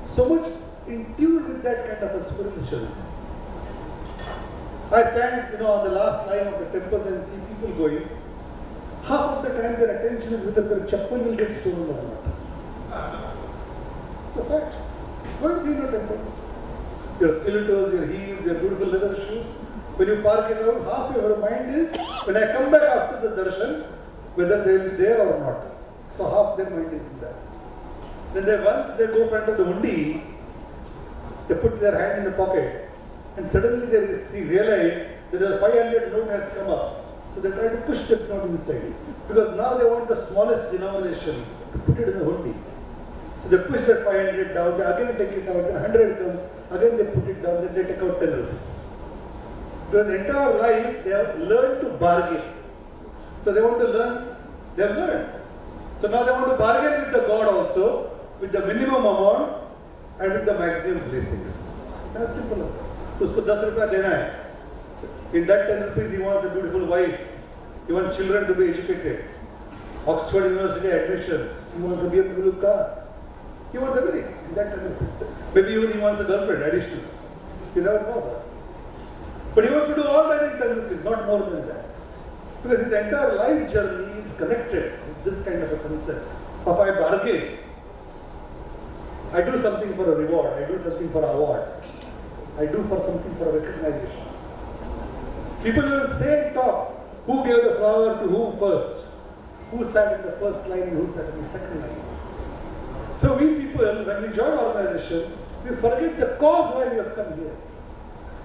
so much in tune with that kind of a spirituality? I stand, on the last line of the temples and see people going. Half of the time their attention is whether their chappal will get stolen or not. It's a fact. Go and see your temples. Your stilettos, your heels, your beautiful leather shoes. When you park it out, half your mind is, when I come back after the darshan, whether they will be there or not. So half their mind is in that. Then once they go front of the hundi, they put their hand in the pocket and suddenly they realize that a 500 note has come up. So they try to push that note inside. Because now they want the smallest denomination to put it in the hundi. So they push that 500 down, they again take it out, then 100 comes, again they put it down, then they take out 10 rupees. Because the entire life they have learned to bargain. So they want to learn, they have learned. So now they want to bargain with the God also, with the minimum amount and with the maximum blessings. It's as simple as that. Usko 10 rupees dena hai. In that 10 rupees he wants a beautiful wife. He wants children to be educated. Oxford University admissions. He wants a BMW car. He wants everything in that 10 rupees. Maybe even he wants a girlfriend additional. You never know that. But he wants to do all that in 10 rupees, not more than that. Because his entire life journey is connected with this kind of a concept of I bargain. I do something for a reward, I do something for an award, I do for something for a recognition. People will say and talk, who gave the flower to whom first, who sat in the first line and who sat in the second line. So we people, when we join organization, we forget the cause why we have come here.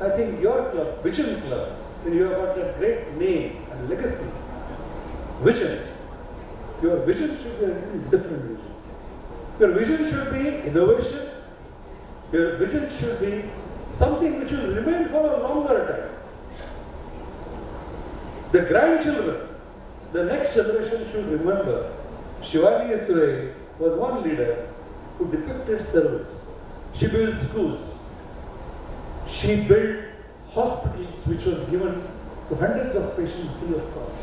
I think your club, Vision Club, when you have got that great name and legacy, vision, your vision should be a different vision. Your vision should be innovation. Your vision should be something which will remain for a longer time. The grandchildren, the next generation should remember Shivani Asurai was one leader who depicted service. She built schools. She built hospitals which was given to hundreds of patients free of cost.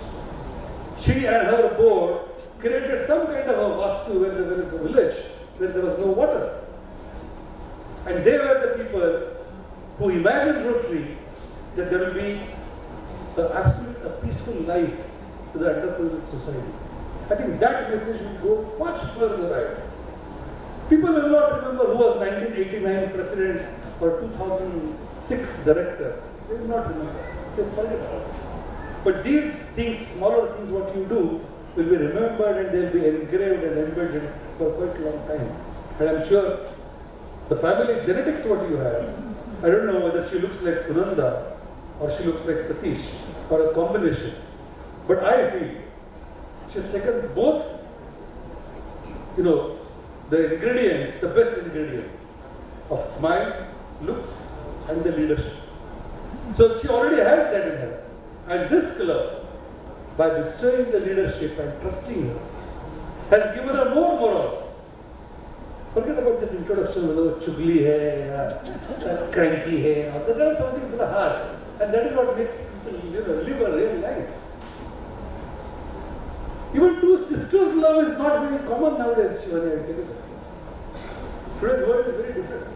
She and her board created some kind of a vastu where there was a village where there was no water. And they were the people who imagined Rotary that there will be a peaceful life to the underprivileged society. I think that message will go much further right. People will not remember who was 1989 president or 2006 director. They will not remember. They will forget about it. But these things, smaller things, what you do, will be remembered and they will be engraved and embedded for quite a long time. And I'm sure the family genetics what you have, I don't know whether she looks like Sunanda or she looks like Satish or a combination. But I feel she's taken both, the ingredients, the best ingredients of smile, looks and the leadership. So she already has that in her. And this club, by bestowing the leadership and trusting her, has given her more morals. Forget about that introduction, whether chugli hai, cranky hai, or there is something for the heart. And that is what makes people live a real life. Even two sisters' love is not very common nowadays, Shivani, I tell you that. Today's world is very different.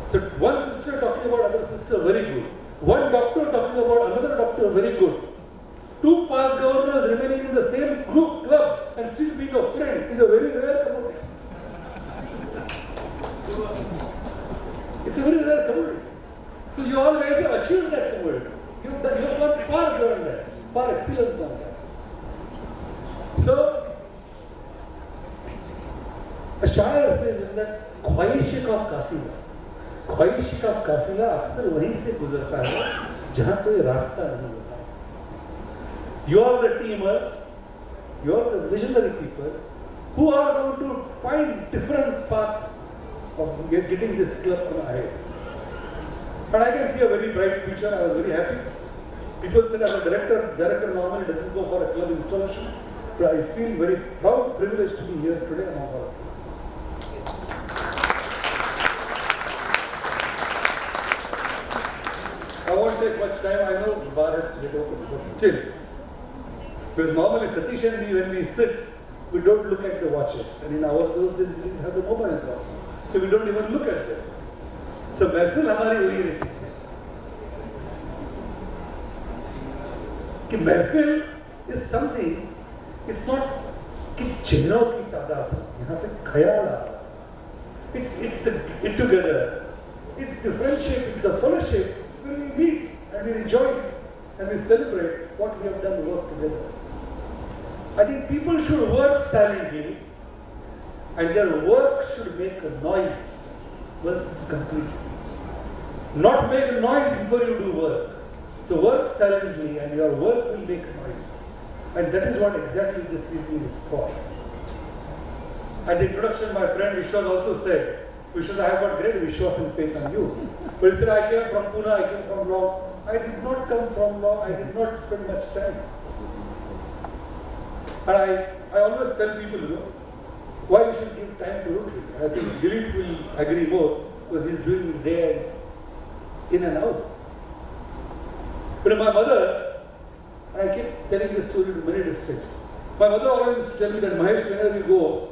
So one sister talking about other sister, very good. One doctor talking about another doctor, very good. Two past governors remaining in the same group, club, and still being a friend is a very rare commodity. It's a very rare commodity. So you all guys have achieved that commodity. You have gone far beyond that, far excellence on that. So, a शायर says that ख्वाहिश का काफिला, ख्वाहिश का काफिला अक्सर वहीं से गुजरता है जहाँ कोई रास्ता नहीं होता. You are the teamers, you are the visionary people who are going to find different paths of getting this club ahead. But I can see a very bright future. I was very happy. People said as a director normally doesn't go for a club installation. But I feel very proud, privileged to be here today among all of you. I won't take much time. I know the bar has to get open, but still. Because normally Satish and me, when we sit, we don't look at the watches. And in those days, we didn't have the mobiles also. So we don't even look at them. So महफिल हमारी वही रहती है कि महफिल is something. It's not कि चिन्हों की तादाद है. यहाँ पे ख्याल आ रहा है. It's the get together. It's the friendship. It's the fellowship where we meet and we rejoice and we celebrate what we have done work together. I think people should work silently and their work should make a noise once it's complete. Not make a noise before you do work. So work silently and your work will make a noise. And that is what exactly this evening is for. At the introduction, my friend Vishwas also said, Vishwas, I have got great Vishwas and faith on you. But he said, I came from Pune, I came from law. I did not come from law, I did not spend much time. And I always tell people, why you should give time to Rotary. I think Dilip will agree more because he's doing it day in and out. But my mother, and I keep telling this story to many districts, my mother always used to tell me that Mahesh, whenever you go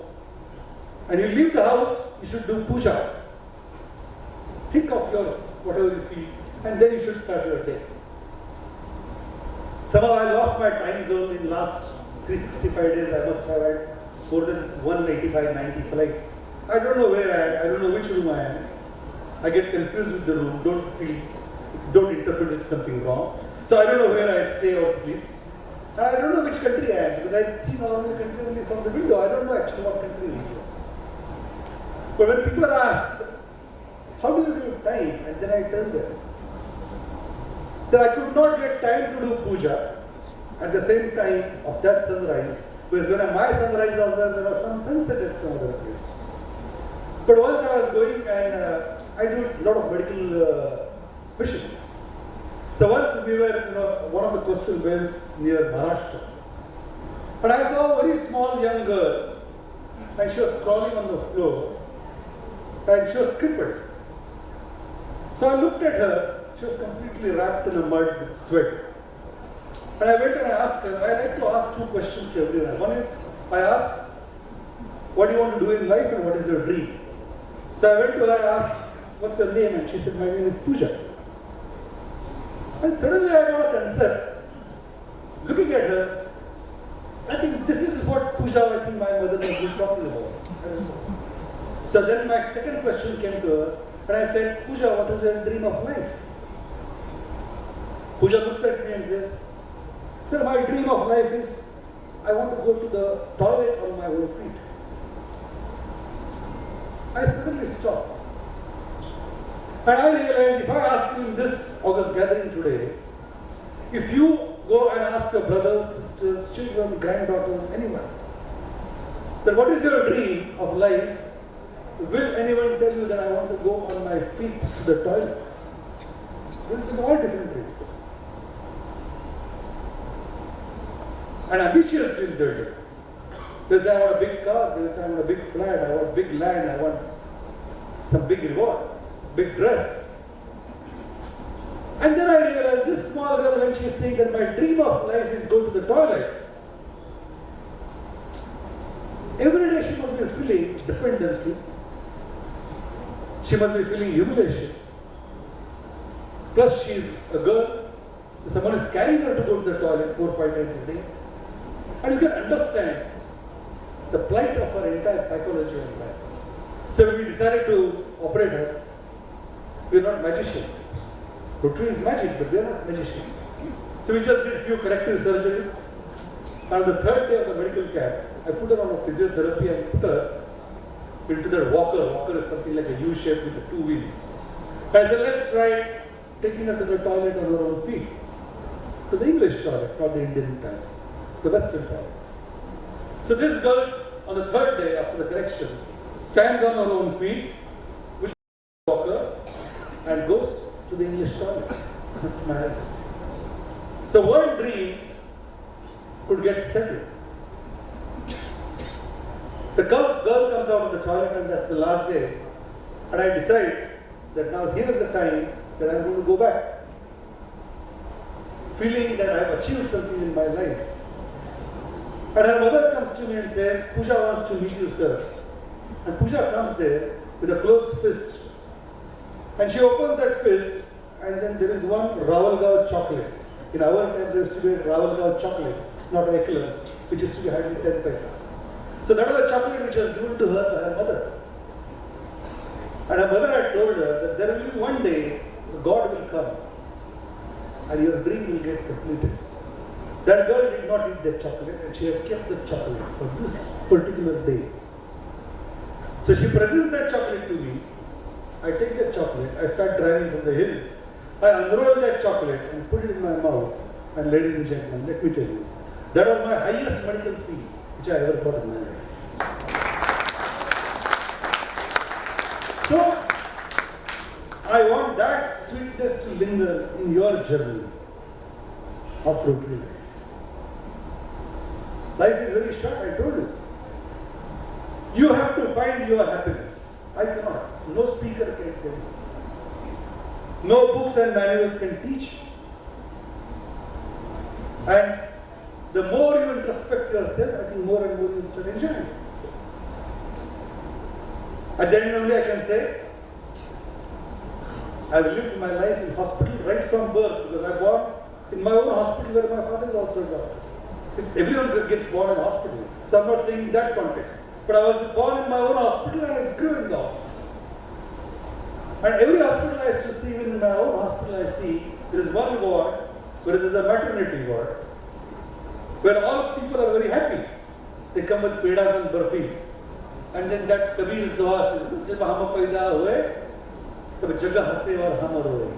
and you leave the house, you should do puja. Think of your whatever you feel, and then you should start your day. Somehow I lost my time zone in last 365 days. I must have had more than 185, 90 flights. I don't know where I am. I don't know which room I am. I get confused with the room. Don't interpret it something wrong. So I don't know where I stay or sleep. I don't know which country I am because I see normal country only from the window. I don't know actually what country it is. But when people ask, how do you give time? And then I tell them that I could not get time to do puja at the same time of that sunrise, because when my sunrise was there was some sunset at some other place. But once I was going and I do a lot of medical missions. So once we were one of the coastal belts near Maharashtra. And I saw a very small young girl and she was crawling on the floor and she was crippled. So I looked at her, she was completely wrapped in the mud with sweat. And I went and I asked her, I like to ask two questions to everyone. One is, I asked, what do you want to do in life and what is your dream? So I went to her and asked, what's your name? And she said, my name is Pooja. And suddenly I got a concept. Looking at her, I think this is what Pooja, I think my mother has been talking about. So then my second question came to her, and I said, Pooja, what is your dream of life? Pooja looks at me and says, sir, my dream of life is, I want to go to the toilet on my own feet. I suddenly stopped. And I realized if I ask you in this August gathering today, if you go and ask your brothers, sisters, children, granddaughters, anyone, then what is your dream of life? Will anyone tell you that I want to go on my feet to the toilet? With all different dreams. And ambitious dreams are there. There's I want a big car, there's I want a big flat, I want big land, I want some big reward, big dress. And then I realized this small girl, when she's saying that my dream of life is go to the toilet, every day she must be feeling dependency. She must be feeling humiliation. Plus she's a girl, so someone is carrying her to go to the toilet 4 or 5 times a day. And you can understand the plight of her entire psychology and life. So when we decided to operate her, we are not magicians. Rotary is magic, but we are not magicians. So we just did a few corrective surgeries. And on the third day of the medical camp, I put her on a physiotherapy and put her into that walker. Walker is something like a U shape with the 2 wheels. And I said, let's try taking her to the toilet on her own feet. To the English toilet, not the Indian toilet. The Western toilet. So this girl, on the third day after the correction, stands on her own feet with the walker and goes to the English toilet of my eyes. So one dream could get settled. The girl comes out of the toilet, and that's the last day. And I decide that now here is the time that I'm going to go back. Feeling that I have achieved something in my life. And her mother comes to me and says, Pooja wants to meet you, sir. And Pooja comes there with a closed fist. And she opens that fist, and then there is one Rawalgaon chocolate. In our time, there used to be a Rawalgaon chocolate, not eclairs, which used to be hardly 10 paisa. So that was a chocolate which was given to her by her mother. And her mother had told her that there will be one day God will come and your dream will get completed. That girl did not eat that chocolate, and she had kept the chocolate for this particular day. So she presents that chocolate to me. I take that chocolate, I start driving from the hills. I unroll that chocolate and put it in my mouth. And ladies and gentlemen, let me tell you, that was my highest medical fee which I ever got in my life. So, I want that sweetness to linger in your journey of Rotary life. Life is very short, I told you. You have to find your happiness. I cannot. No speaker can tell you. No books and manuals can teach you. And the more you introspect yourself, I think more and more you start enjoying. At the end of the day, I can say, I've lived my life in hospital right from birth, because I born in my own hospital where my father is also a doctor. Everyone gets born in hospital, so I'm not saying in that context. But I was born in my own hospital and I grew in the hospital. And every hospital I used to see, even in my own hospital I see, there is one ward where there is a maternity ward, where all people are very happy. They come with pedas and burfis. And then that Kabir's dua says, "Jab hum paida hue, tab jagah hase aur hum roye."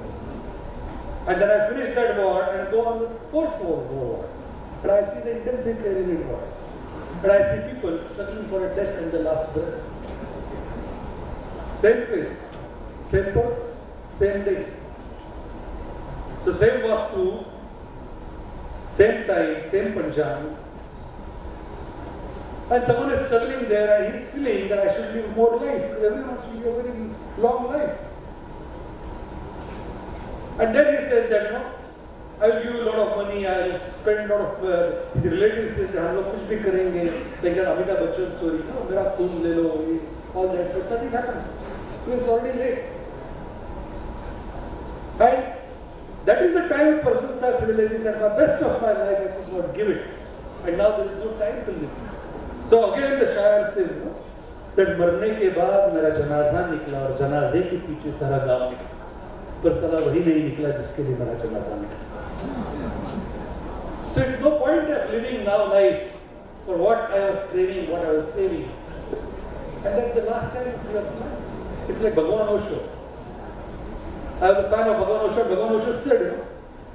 And then I finish that ward and go on the fourth ward. And I see the intensive care unit ward. And I see people struggling for a death in the last breath. Same place, same person, same day. So same vastu, same time, same panchang. And someone is struggling there and he's feeling that I should live more life, because everyone wants to live a very long life. And then he says that, I'll give you a lot of money, I'll spend a lot of, his relatives says that, हम लोग कुछ भी करेंगे, like that Amitabh Bachchan story, मेरा खून ले लो, all that, but nothing happens. Because it's already late. And that is the time a person starts realizing that the best of my life I could not give it. And now there is no time to live. So again the Shayar says, that मरने के बाद मेरा जनाजा निकला और जनाजे के पीछे सारा गांव निकला. पर साला वही नहीं निकला जिसके लिए मेरा जनाजा निकला. So it's no point of living now life for what I was training, what I was saving. And that's the last time of your life. It's like Bhagwan Osho. I was a fan of Bhagwan Osho. Bhagwan Osho said,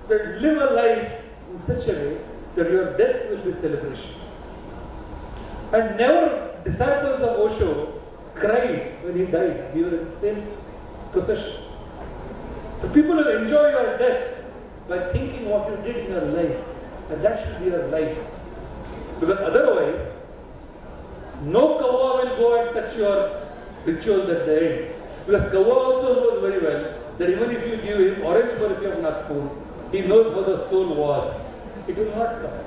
that live a life in such a way that your death will be celebration. And never disciples of Osho cried when he died. We were in the same procession. So people will enjoy your death by thinking what you did in your life. And that should be your life. Because otherwise, no kawa will go and touch your rituals at the end. Because kawa also knows very well that even if you give him orange burfi of Nagpur, he knows how the soul was. It will not come.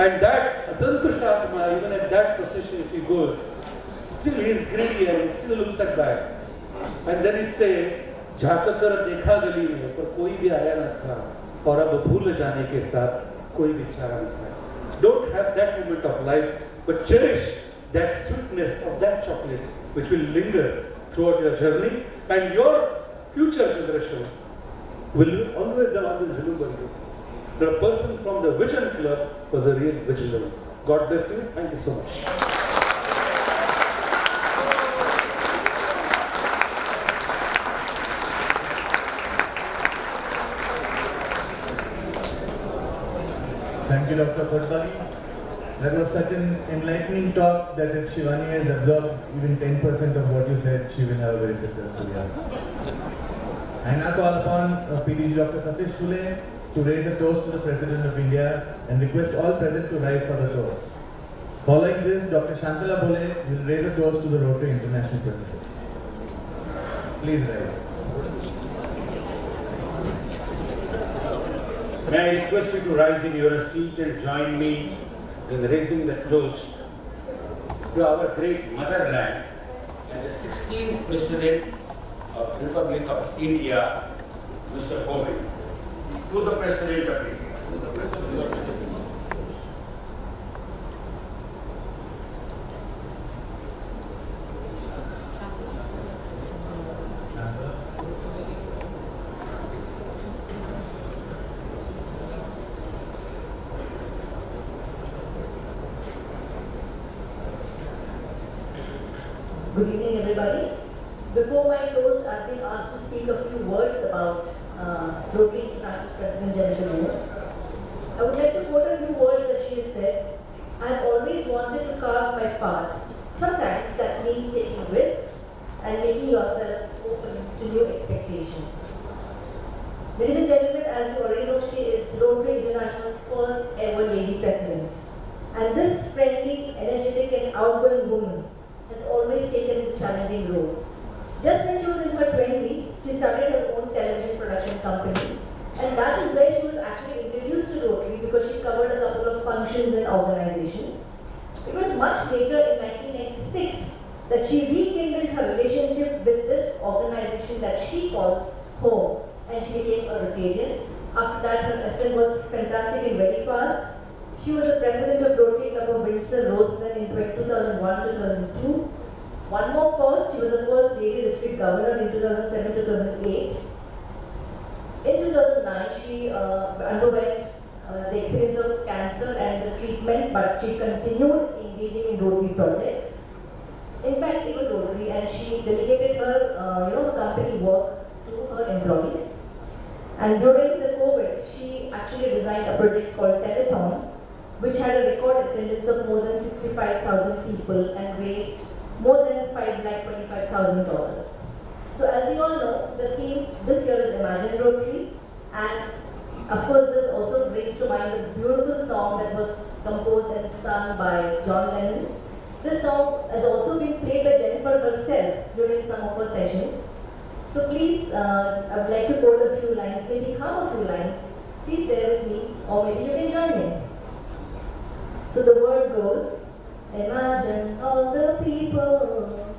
And that Asantushta Atma, even at that procession if he goes, still he is greedy and he still looks at back. And then he says, झांककर देखा गली में पर कोई भी आया न था और अब भूल जाने के साथ कोई भी चारा न था. Don't have that moment of life, but cherish that sweetness of that chocolate which will linger throughout your journey, and your future generation will always remember you. The person from the Vision Club was a real visionary. God bless you. Thank you so much. Thank you, Dr. Kotbali. That was such an enlightening talk that if Shivani has absorbed even 10% of what you said, she will have a very successful year. I now call upon PDG Dr. Satish Sule to raise a toast to the President of India and request all present to rise for the toast. Following this, Dr. Shantala Bole will raise a toast to the Rotary International President. Please rise. May I request you to rise in your seat and join me in raising the toast to our great motherland and the 16th President of the Republic of India, Mr. Kovind. To the President of India. Good evening, everybody. Before my toast, I've been asked to speak a few words about Rotary International President Jennifer Lewis. I would like to quote a few words that she has said. I've always wanted to carve my path. Sometimes that means taking risks and making yourself open to new expectations. Ladies and gentlemen, as you already know, she is Rotary International's first ever lady president. And this friendly, energetic and outgoing woman has always taken the challenging role. Just when she was in her 20s, she started her own television production company, and that is where she was actually introduced to Rotary because she covered a couple of functions and organizations. It was much later in 1996 that she rekindled her relationship with this organization that she calls home, and she became a Rotarian. After that, her ascent was fantastic and very fast. She was the president of Rotary Club of Windsor, Roseland in 2001-2002. One more first, she was the first lady district governor in 2007-2008. In 2009, she underwent the experience of cancer and the treatment, but she continued engaging in Rotary projects. In fact, it was Rotary, and she delegated her, company work to her employees. And during the COVID, she actually designed a project called Telethon, which had a record attendance of more than 65,000 people and raised more than $525,000. So as we all know, the theme this year is Imagine Rotary, and of course this also brings to mind the beautiful song that was composed and sung by John Lennon. This song has also been played by Jennifer herself during some of her sessions. So please, I would like to quote a few lines, maybe hum a few lines. Please bear with me, or maybe you can join me. So the word goes, imagine all the people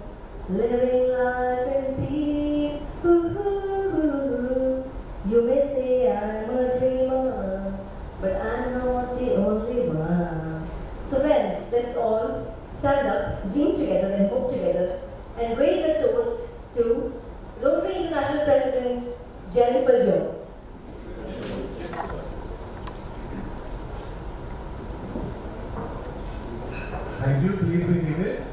living life in peace. Ooh, you may say I'm a dreamer, but I'm not the only one. So friends, let's all stand up, dream together and hope together, and raise a toast to Rotary International President Jennifer Jones. Thank you. Please be seated.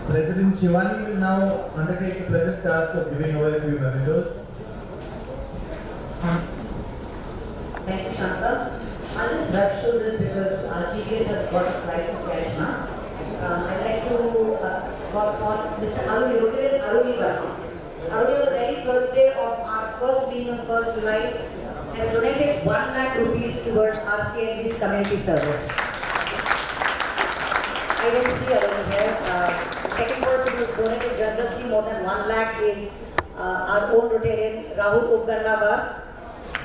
President Shivani will now undertake the present task of giving away a few mementos. Thank you, Shanta. I'll just rush through this because our chief guest has got a flight to catch now. I'd like to call on Mr. Aruni, Rotarian Aruni Verma. Aruni, on the very first day of our first meeting on 1st July, has donated 1 lakh rupees towards Rcnv's community service. I don't see Aruni here. The second person who has donated generously more than 1 lakh is our own Rotarian Rahul Ubganlabar.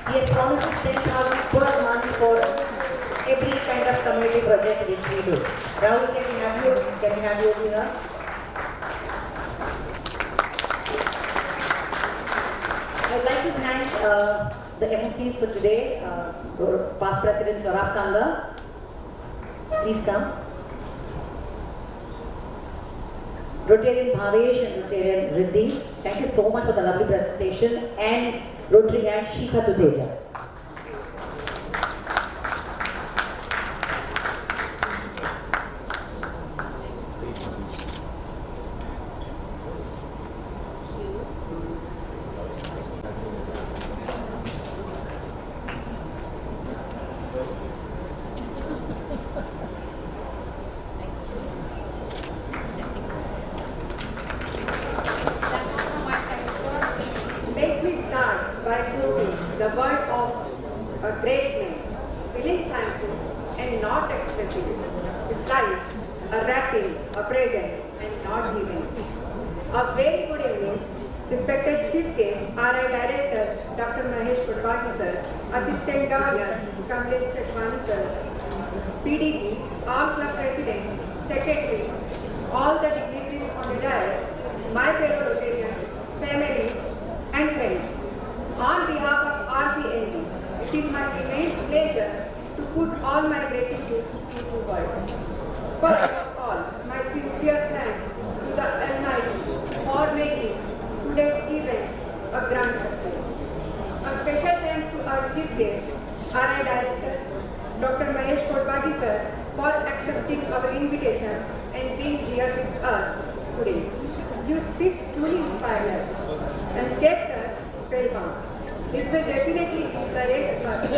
He has promised us 10,000 per month for every kind of community project which we do. Rahul, can we have you? Can we have you with us? I'd like to thank the MOCs for today. Past President Saurabh Kanga, please come. Rotarian Bhavesh and Rotarian Riddhi, thank you so much for the lovely presentation, and Rotary and Shikha Tuteja. thankful and not expressive. It's like a rapping, a present, and not giving. A very good evening. Respected Chief Guest, RI Director Dr. Mahesh Kudbagi sir, Assistant Governor Kamlesh Chetwani sir, PDG, all club presidents, secretaries, all the dignitaries on the dais, my fellow Rotarians, family, and friends. On behalf of Rcnv, it is my immense pleasure to put all my gratitude into words. First of all, my sincere thanks to the Almighty for making today's event a grand success. A special thanks to our Chief Guest, RI Director Dr. Mahesh Kotbagi sir, for accepting our invitation and being here with us today. Your speech truly inspired us and kept us spellbound. This will definitely encourage us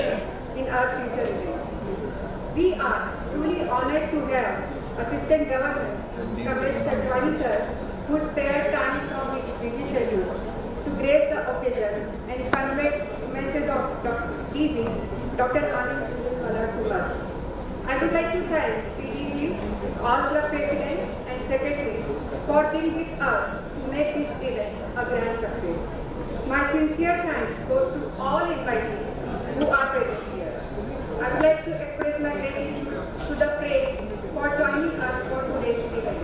in our future events. We are truly honored to have Assistant Governor Kamlesh Chetwani sir, who spared time from his busy schedule to grace the occasion and convey message of Dr. Anand Sundar to us. I would like to thank PDGs, all club presidents and secretaries for being with us to make this event a grand success. My sincere thanks goes to all invitees who are present here. I would like to express my gratitude to the press for joining us for today's event.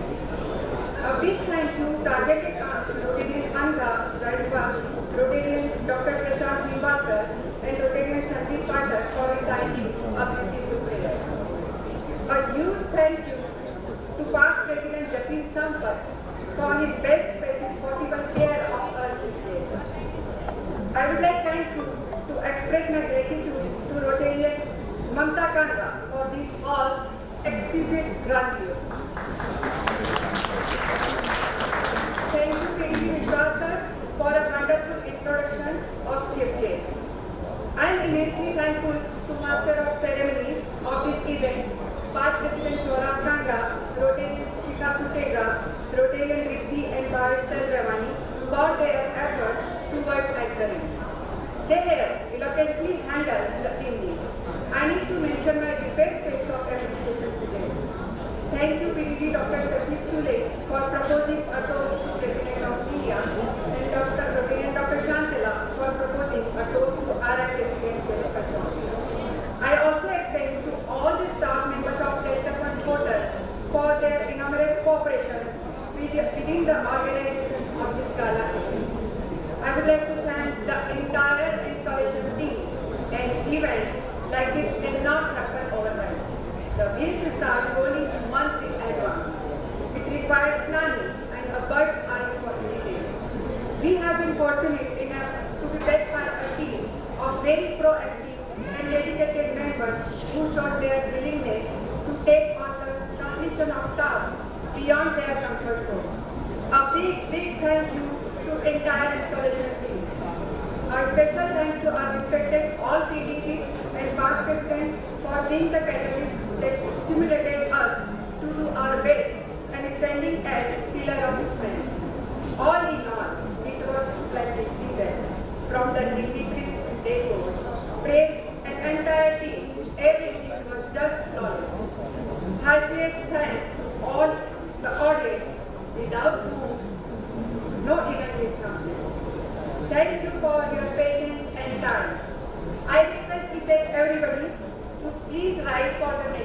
A big thank you targeted on Rotarian Anga Raiswal, Rotarian Dr. Prashant Nimbasar, and Rotarian Sandeep Pathak for reciting a beautiful prayer. A huge thank you to past President Jatin Sampat for his best possible care of our children. I would like to express my gratitude to Rotarian Mamta Kanga for this hall's exquisite grandeur. Thank you, PDG Vishwas sir, for a wonderful introduction of Chief Guest. I am immensely thankful to Master of Ceremonies of this event, past President Saurabh Kanga, Rotarian Shika Putegra, Rotarian Riddhi and Bhavishtal Ravani for their effort towards anchoring. They have eloquently handled the evening. I need to mention my deepest sense of appreciation today. Thank you, PDG Dr. Satish Sule, for proposing a toast to President of India, and Dr. Shantala for proposing a toast to RI President Jennifer. I also extend to all the staff members of Setup and Porter for their enormous cooperation within the organization of this gala event. I would like to thank the entire installation team. An event like this cannot happen overnight. The wheels start rolling months in advance. It requires planning and a bird's eye for details. We have been fortunate enough to be led by a team of very proactive and dedicated members who showed their willingness to take on the completion of tasks beyond their comfort zone. A big thank you to entire installation team. Our special thanks to our respected all PDGs and past presidents for being the catalyst that stimulated us to do our best and standing as pillar of strength. All in all, it was a splendid event. From the dignitaries to decor, praise and entire team, everything was just flawless. Heartiest thanks to all the audience, without whom no event is complete. Thank you for your patience and time. I request each and everybody to please rise for the next